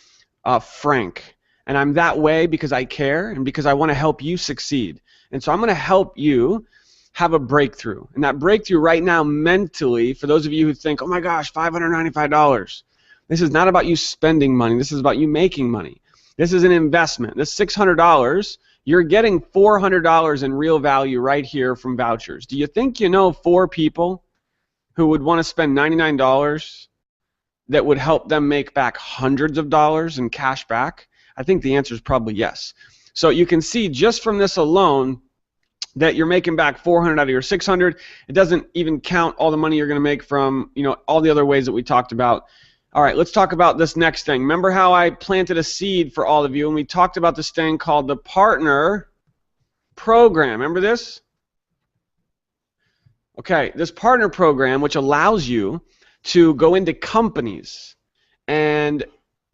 frank. And I'm that way because I care and because I want to help you succeed. And so I'm going to help you have a breakthrough. And that breakthrough right now mentally, for those of you who think, oh my gosh, $595. This is not about you spending money. This is about you making money. This is an investment. This $600, you're getting $400 in real value right here from vouchers. Do you think you know 4 people who would want to spend $99 that would help them make back hundreds of dollars in cash back? I think the answer is probably yes. So you can see just from this alone that you're making back $400 out of your $600. It doesn't even count all the money you're going to make from all the other ways that we talked about. All right, let's talk about this next thing. Remember how I planted a seed for all of you and we talked about this thing called the partner program. Remember this? Okay, this partner program, which allows you to go into companies, and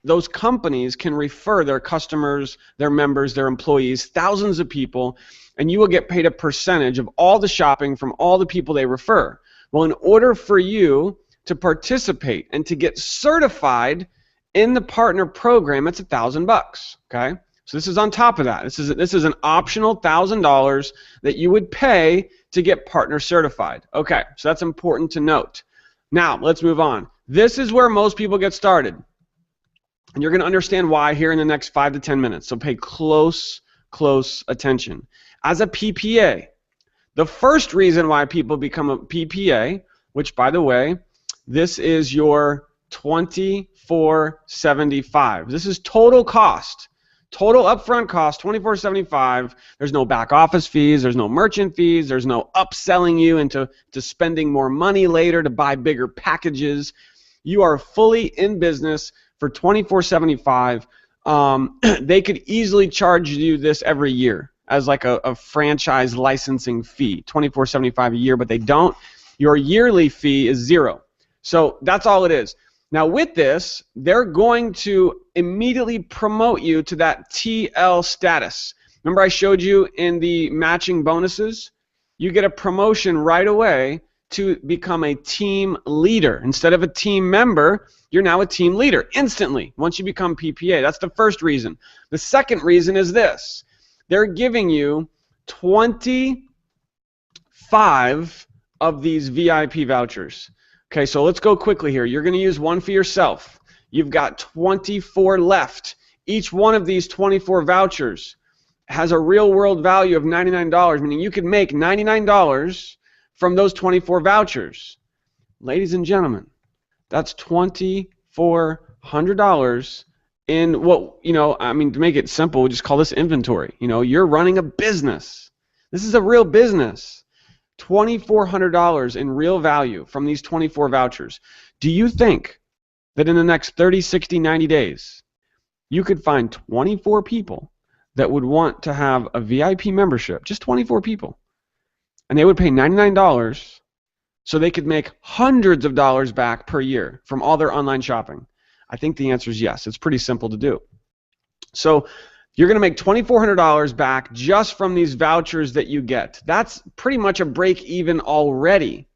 those companies can refer their customers, their members, their employees, thousands of people, and you will get paid a percentage of all the shopping from all the people they refer. Well, in order for you to participate and to get certified in the partner program, it's $1,000. Okay, so this is on top of that. This is an optional $1,000 that you would pay to get partner certified. Okay, so that's important to note. Now let's move on. This is where most people get started, and you're going to understand why here in the next 5 to 10 minutes. So pay close attention. As a PPA, the first reason why people become a PPA, which by the way, this is your $24.75. This is total cost. Total upfront cost, $24.75. There's no back office fees. There's no merchant fees. There's no upselling you into spending more money later to buy bigger packages. You are fully in business for $24.75. They could easily charge you this every year as like a franchise licensing fee, $24.75 a year, but they don't. Your yearly fee is $0. So that's all it is. Now with this, they're going to immediately promote you to that TL status. Remember I showed you in the matching bonuses? You get a promotion right away to become a team leader. Instead of a team member, you're now a team leader instantly once you become PPA. That's the first reason. The second reason is this. They're giving you 25 of these VIP vouchers. Okay, so let's go quickly here. You're going to use one for yourself. You've got 24 left. Each one of these 24 vouchers has a real world value of $99, meaning you could make $99 from those 24 vouchers. Ladies and gentlemen, that's $2,400 in what, I mean, to make it simple, we just call this inventory. You're running a business. This is a real business. $2,400 in real value from these 24 vouchers. Do you think that in the next 30, 60, 90 days, you could find 24 people that would want to have a VIP membership, just 24 people, and they would pay $99 so they could make hundreds of dollars back per year from all their online shopping? I think the answer is yes. It's pretty simple to do. So you're going to make $2,400 back just from these vouchers that you get. That's pretty much a break even already.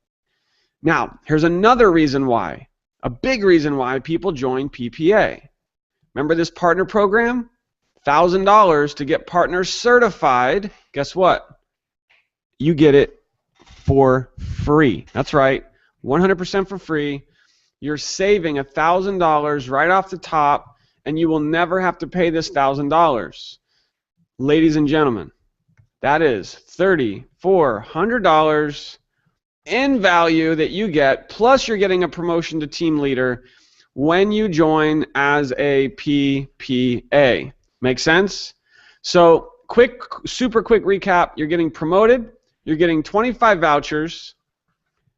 Now, here's another reason why, a big reason why people join PPA. Remember this partner program? $1,000 to get partner certified. Guess what? You get it for free. That's right, 100% for free. You're saving $1,000 right off the top, and you will never have to pay this $1,000. Ladies and gentlemen, that is $3,400 in value that you get, plus you're getting a promotion to team leader when you join as a PPA. Make sense? So super quick recap. You're getting promoted. You're getting 25 vouchers.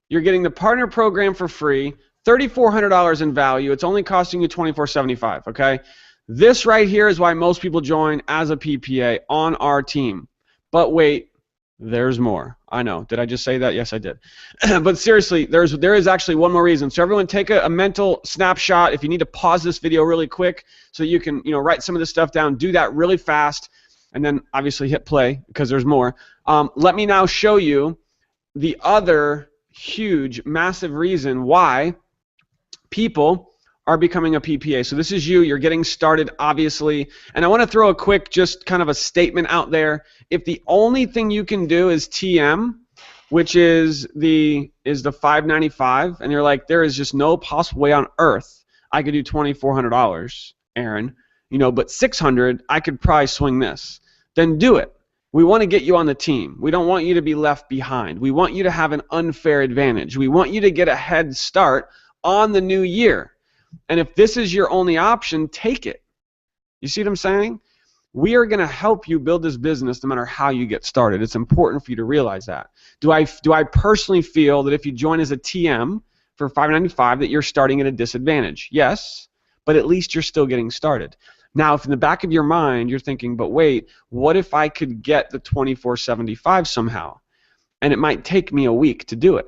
You're getting the partner program for free. $3,400 in value. It's only costing you $24.75, okay? This right here is why most people join as a PPA on our team. But wait, there's more. I know. Did I just say that? Yes, I did. But seriously, there is actually one more reason. So everyone take a mental snapshot. If you need to pause this video really quick so you can write some of this stuff down, do that really fast, and then obviously hit play because there's more. Let me now show you the other huge, massive reason why people are becoming a PPA. So this is you're getting started, obviously, and I want to throw a quick, just kind of a statement out there. If the only thing you can do is TM, which is the $595, and you're like, there is just no possible way on earth I could do $2,400, Aaron, but $600, I could probably swing this. Then do it. We want to get you on the team. We don't want you to be left behind. We want you to have an unfair advantage. We want you to get a head start on the new year. And if this is your only option, take it. You see what I'm saying? We are going to help you build this business no matter how you get started. It's important for you to realize that. Do I personally feel that if you join as a TM for $5.95 that you're starting at a disadvantage. Yes, but at least you're still getting started. Now, if in the back of your mind you're thinking, but wait, what if I could get the $24.75 somehow? And it might take me a week to do it.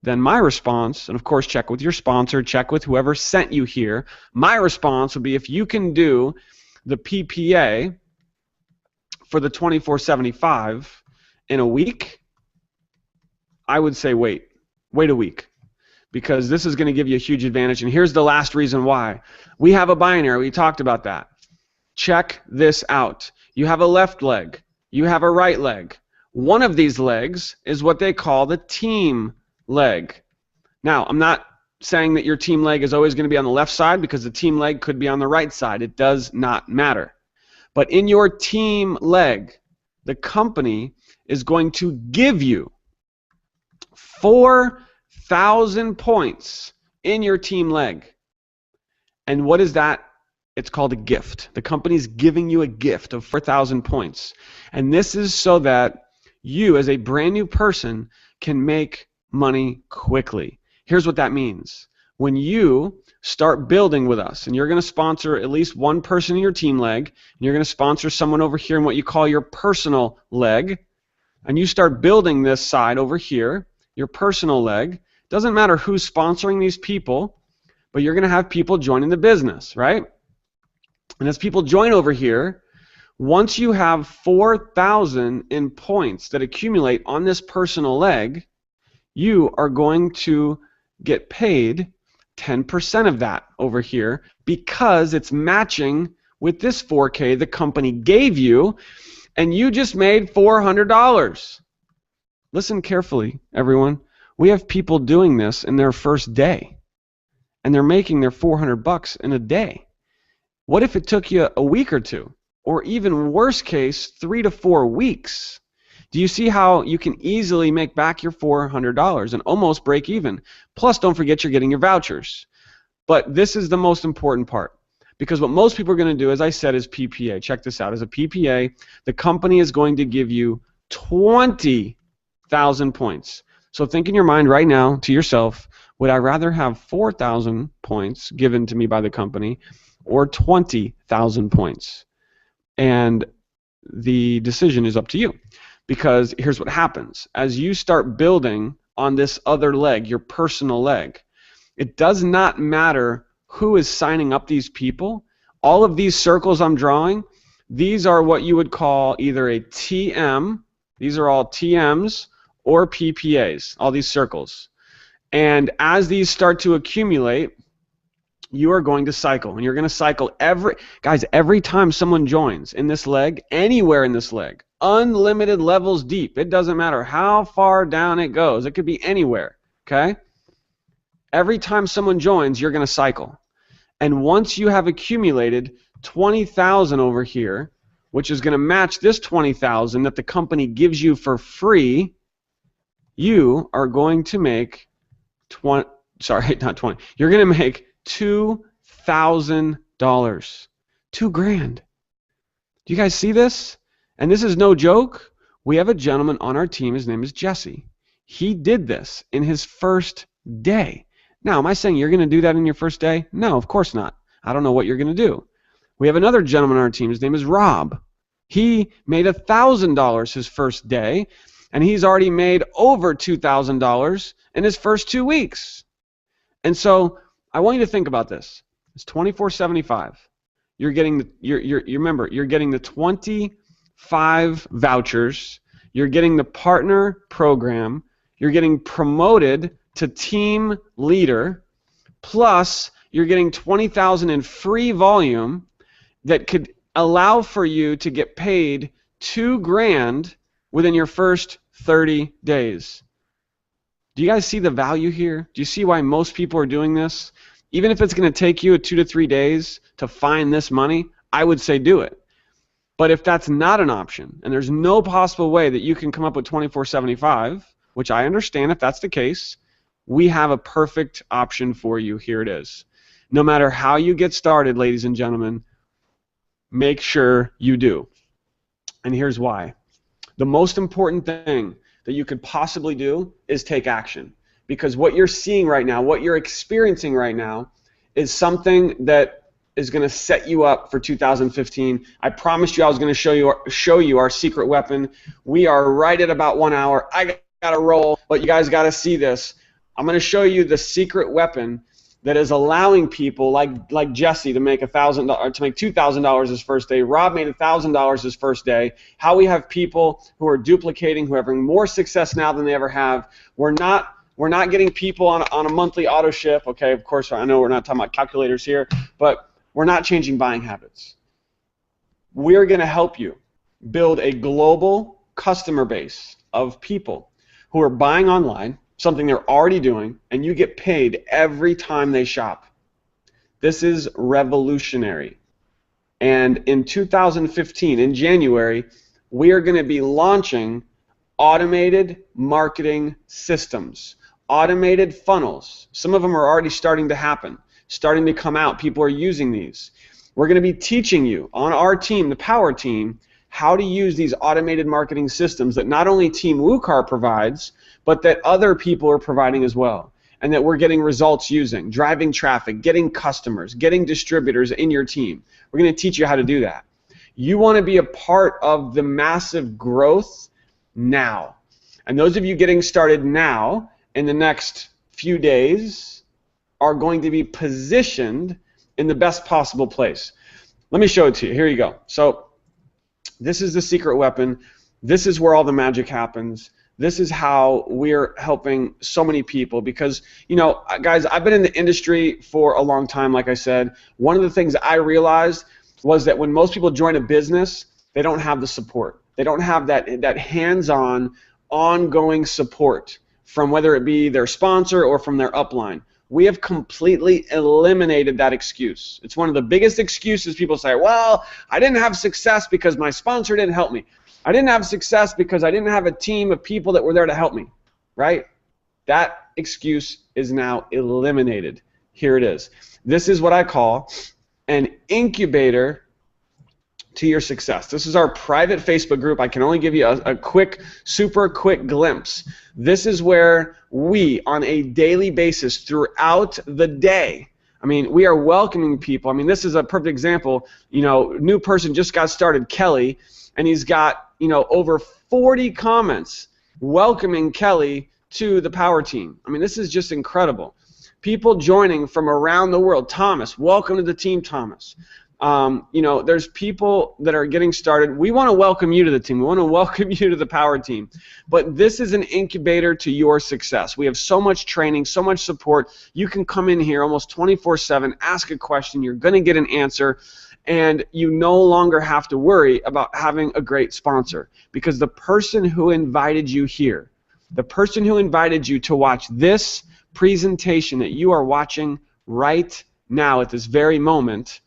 Then my response, and of course check with your sponsor, check with whoever sent you here, my response would be, if you can do the PPA for the $24.75 in a week, I would say wait a week, because this is going to give you a huge advantage. And here's the last reason why. We have a binary. We talked about that. Check this out. You have a left leg. You have a right leg. One of these legs is what they call the team leg. Now, I'm not saying that your team leg is always going to be on the left side, because the team leg could be on the right side. It does not matter. But in your team leg, the company is going to give you 4,000 points in your team leg. And what is that? It's called a gift. The company's giving you a gift of 4,000 points. And this is so that you, as a brand new person, can make money quickly. Here's what that means. When you start building with us, and you're going to sponsor at least one person in your team leg, and you're going to sponsor someone over here in what you call your personal leg, and you start building this side over here, your personal leg, doesn't matter who's sponsoring these people, but you're going to have people joining the business, right? And as people join over here, once you have 4,000 in points that accumulate on this personal leg, you are going to get paid 10% of that over here, because it's matching with this 4K the company gave you, and you just made $400. Listen carefully, everyone. We have people doing this in their first day, and they're making their $400 in a day. What if it took you a week or two, or even worst case, 3 to 4 weeks? Do you see how you can easily make back your $400 and almost break even? Plus, don't forget you're getting your vouchers. But this is the most important part, because what most people are going to do, as I said, is PPA. Check this out. As a PPA, the company is going to give you 20,000 points. So think in your mind right now to yourself, would I rather have 4,000 points given to me by the company or 20,000 points? And the decision is up to you. Because here's what happens. As you start building on this other leg, your personal leg, it does not matter who is signing up these people. All of these circles I'm drawing, these are what you would call either a TM, these are all TMs, or PPAs, all these circles. And as these start to accumulate, you are going to cycle. And you're going to cycle every time someone joins in this leg, anywhere in this leg, unlimited levels deep. It doesn't matter how far down it goes. It could be anywhere, okay? Every time someone joins, you're going to cycle. And once you have accumulated 20,000 over here, which is going to match this 20,000 that the company gives you for free, you are going to make you're going to make $2,000. $2,000. Do you guys see this? And this is no joke. We have a gentleman on our team. His name is Jesse. He did this in his first day. Now, am I saying you're going to do that in your first day? No, of course not. I don't know what you're going to do. We have another gentleman on our team. His name is Rob. He made $1,000 his first day, and he's already made over $2,000 in his first 2 weeks. And so I want you to think about this. It's $24.75. You're getting remember, you're getting the 25 vouchers. You're getting the partner program. You're getting promoted to team leader. Plus, you're getting 20,000 in free volume that could allow for you to get paid $2,000 within your first 30 days. Do you guys see the value here? Do you see why most people are doing this? Even if it's going to take you 2 to 3 days to find this money, I would say do it. But if that's not an option, and there's no possible way that you can come up with $24.75, which I understand if that's the case, we have a perfect option for you. Here it is. No matter how you get started, ladies and gentlemen, make sure you do. And here's why. The most important thing that you could possibly do is take action. because what you're seeing right now, what you're experiencing right now, is something that is going to set you up for 2015. I promised you I was going to show you our secret weapon. We are right at about 1 hour. I got to roll, but you guys got to see this. I'm going to show you the secret weapon that is allowing people like Jesse to make $2,000 his first day. Rob made $1,000 his first day. How we have people who are duplicating, who are having more success now than they ever have. We're not getting people on a monthly auto ship. Okay, of course I know we're not talking about calculators here, but we're not changing buying habits. We're going to help you build a global customer base of people who are buying online, something they're already doing, and you get paid every time they shop. This is revolutionary. And in 2015, in January, we are going to be launching automated marketing systems, automated funnels. Some of them are already starting to happen, starting to come out. People are using these. We're going to be teaching you on our team, the Power Team, how to use these automated marketing systems that not only Team WUKAR provides, but that other people are providing as well, and that we're getting results using, driving traffic, getting customers, getting distributors in your team. We're going to teach you how to do that. You want to be a part of the massive growth now. And those of you getting started now, in the next few days, are going to be positioned in the best possible place. Let me show it to you. Here you go. So this is the secret weapon. This is where all the magic happens. This is how we're helping so many people because, you know, guys, I've been in the industry for a long time, like I said. One of the things I realized was that when most people join a business, they don't have the support. They don't have that hands-on, ongoing support from whether it be their sponsor or from their upline. We have completely eliminated that excuse. It's one of the biggest excuses people say, well, I didn't have success because my sponsor didn't help me. I didn't have success because I didn't have a team of people that were there to help me, right? That excuse is now eliminated. Here it is. This is what I call an incubator to your success. This is our private Facebook group. I can only give you a quick, super quick glimpse. This is where we, on a daily basis throughout the day, I mean, we are welcoming people. I mean, this is a perfect example. You know, new person just got started, Kelly, and he's got, you know, over 40 comments welcoming Kelly to the Power Team. I mean, this is just incredible. People joining from around the world. Thomas, welcome to the team, Thomas. You know, there's people that are getting started. We want to welcome you to the team. We want to welcome you to the Power Team. But this is an incubator to your success. We have so much training, so much support. You can come in here almost 24/7, ask a question. You're going to get an answer. And you no longer have to worry about having a great sponsor because the person who invited you here, the person who invited you to watch this presentation that you are watching right now at this very moment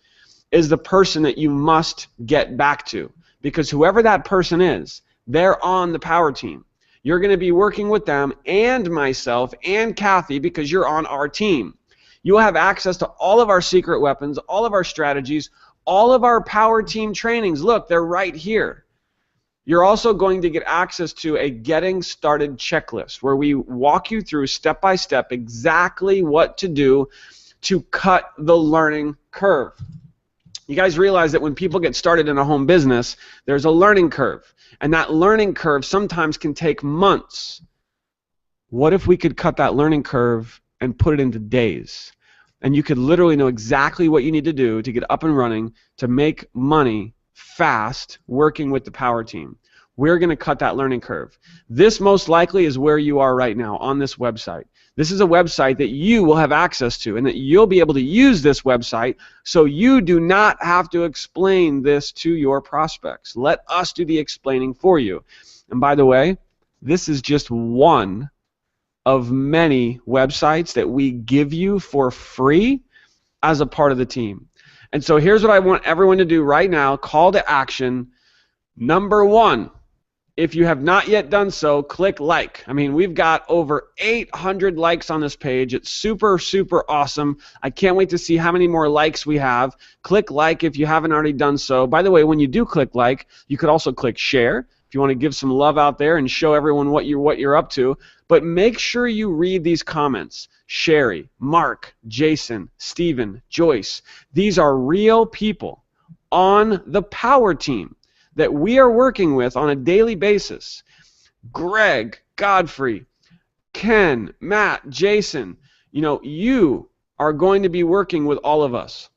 is the person that you must get back to because whoever that person is, they're on the Power Team. You're going to be working with them and myself and Kathy because you're on our team. You will have access to all of our secret weapons, all of our strategies, all of our Power Team trainings. Look, they're right here. You're also going to get access to a getting started checklist where we walk you through step by step exactly what to do to cut the learning curve. You guys realize that when people get started in a home business, there's a learning curve. And that learning curve sometimes can take months. What if we could cut that learning curve and put it into days? And you could literally know exactly what you need to do to get up and running, to make money fast working with the Power Team. We're going to cut that learning curve. This most likely is where you are right now on this website. This is a website that you will have access to and that you'll be able to use this website so you do not have to explain this to your prospects. Let us do the explaining for you. And by the way, this is just one of many websites that we give you for free as a part of the team. And so here's what I want everyone to do right now. Call to action. Number one, if you have not yet done so, click like. I mean, we've got over 800 likes on this page. It's super, super awesome. I can't wait to see how many more likes we have. Click like if you haven't already done so. By the way, when you do click like, you could also click share. if you want to give some love out there and show everyone what you're up to. But make sure you read these comments. Sherry, Mark, Jason, Stephen, Joyce. These are real people on the power team that we are working with on a daily basis. Greg, Godfrey, Ken, Matt, Jason, you are going to be working with all of us.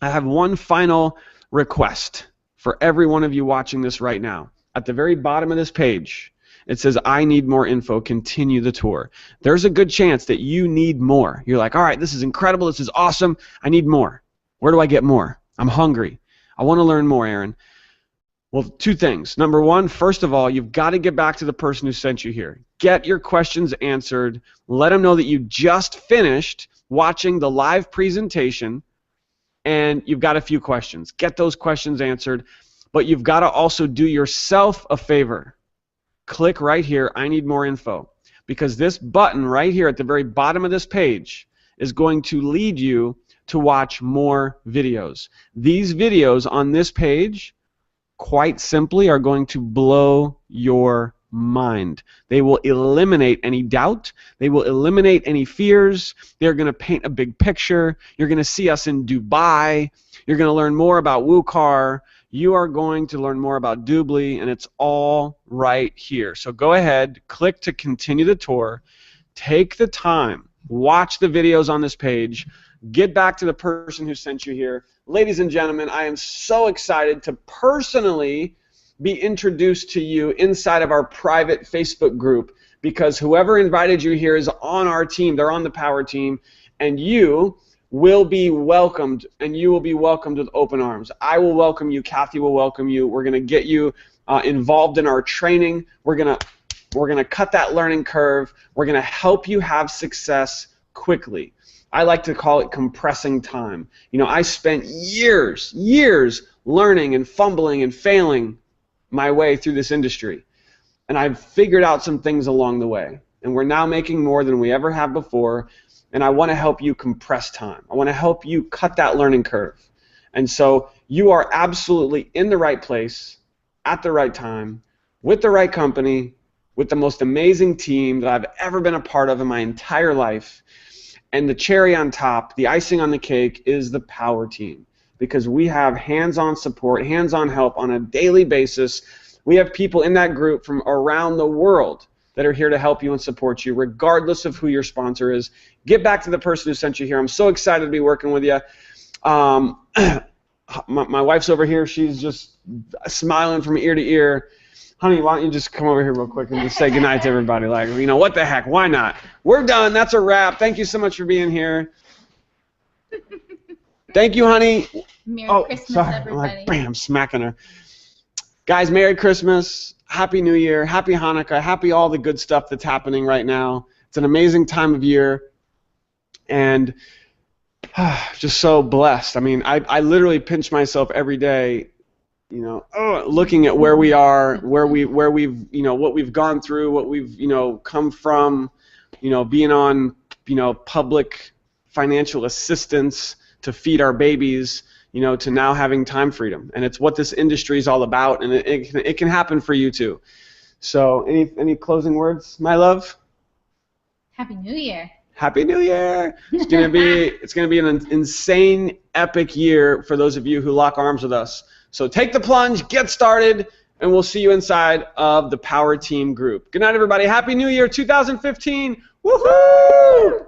I have one final request for every one of you watching this right now. At the very bottom of this page, it says, I need more info, continue the tour. There's a good chance that you need more. You're like, all right, this is incredible, this is awesome, I need more. Where do I get more? I'm hungry. I want to learn more, Aaron. Well, two things. Number one, first of all, you've got to get back to the person who sent you here. Get your questions answered. Let them know that you just finished watching the live presentation and you've got a few questions. Get those questions answered, but you've got to also do yourself a favor. Click right here, I need more info, because this button right here at the very bottom of this page is going to lead you to watch more videos. These videos on this page, quite simply, are going to blow your mind. They will eliminate any doubt. They will eliminate any fears. They're going to paint a big picture. You're going to see us in Dubai. You're going to learn more about WUKAR. You are going to learn more about Doobly, and it's all right here. So go ahead, click to continue the tour. Take the time. Watch the videos on this page. Get back to the person who sent you here. Ladies and gentlemen, I am so excited to personally be introduced to you inside of our private Facebook group, because whoever invited you here is on our team. They're on the power team, and you will be welcomed, and you will be welcomed with open arms. I will welcome you. Kathy will welcome you. We're going to get you involved in our training. We're going to cut that learning curve. We're going to help you have success quickly. I like to call it compressing time. I spent years learning and fumbling and failing my way through this industry. And I've figured out some things along the way. And we're now making more than we ever have before. And I want to help you compress time. I want to help you cut that learning curve. And so you are absolutely in the right place, at the right time, with the right company, with the most amazing team that I've ever been a part of in my entire life. And the cherry on top, the icing on the cake, is the power team, because we have hands-on support, hands-on help on a daily basis. We have people in that group from around the world that are here to help you and support you, regardless of who your sponsor is. Get back to the person who sent you here. I'm so excited to be working with you. My wife's over here. She's just smiling from ear to ear. Honey, why don't you just come over here real quick and just say goodnight to everybody? Like, what the heck? Why not? We're done. That's a wrap. Thank you so much for being here. Thank you, honey. Merry Christmas, sorry. everybody. I'm like, bam, smacking her. Guys, Merry Christmas. Happy New Year. Happy Hanukkah. Happy all the good stuff that's happening right now. It's an amazing time of year. And just so blessed. I mean, I literally pinch myself every day, looking at where we are, where we've, what we've gone through, what we've, come from, being on, public financial assistance to feed our babies, to now having time freedom. And it's what this industry is all about, and it can happen for you too. So any closing words, my love? Happy New Year. Happy New Year! It's gonna be an insane, epic year for those of you who lock arms with us. So take the plunge, get started, and we'll see you inside of the Power Team group. Good night, everybody. Happy New Year 2015! Woohoo!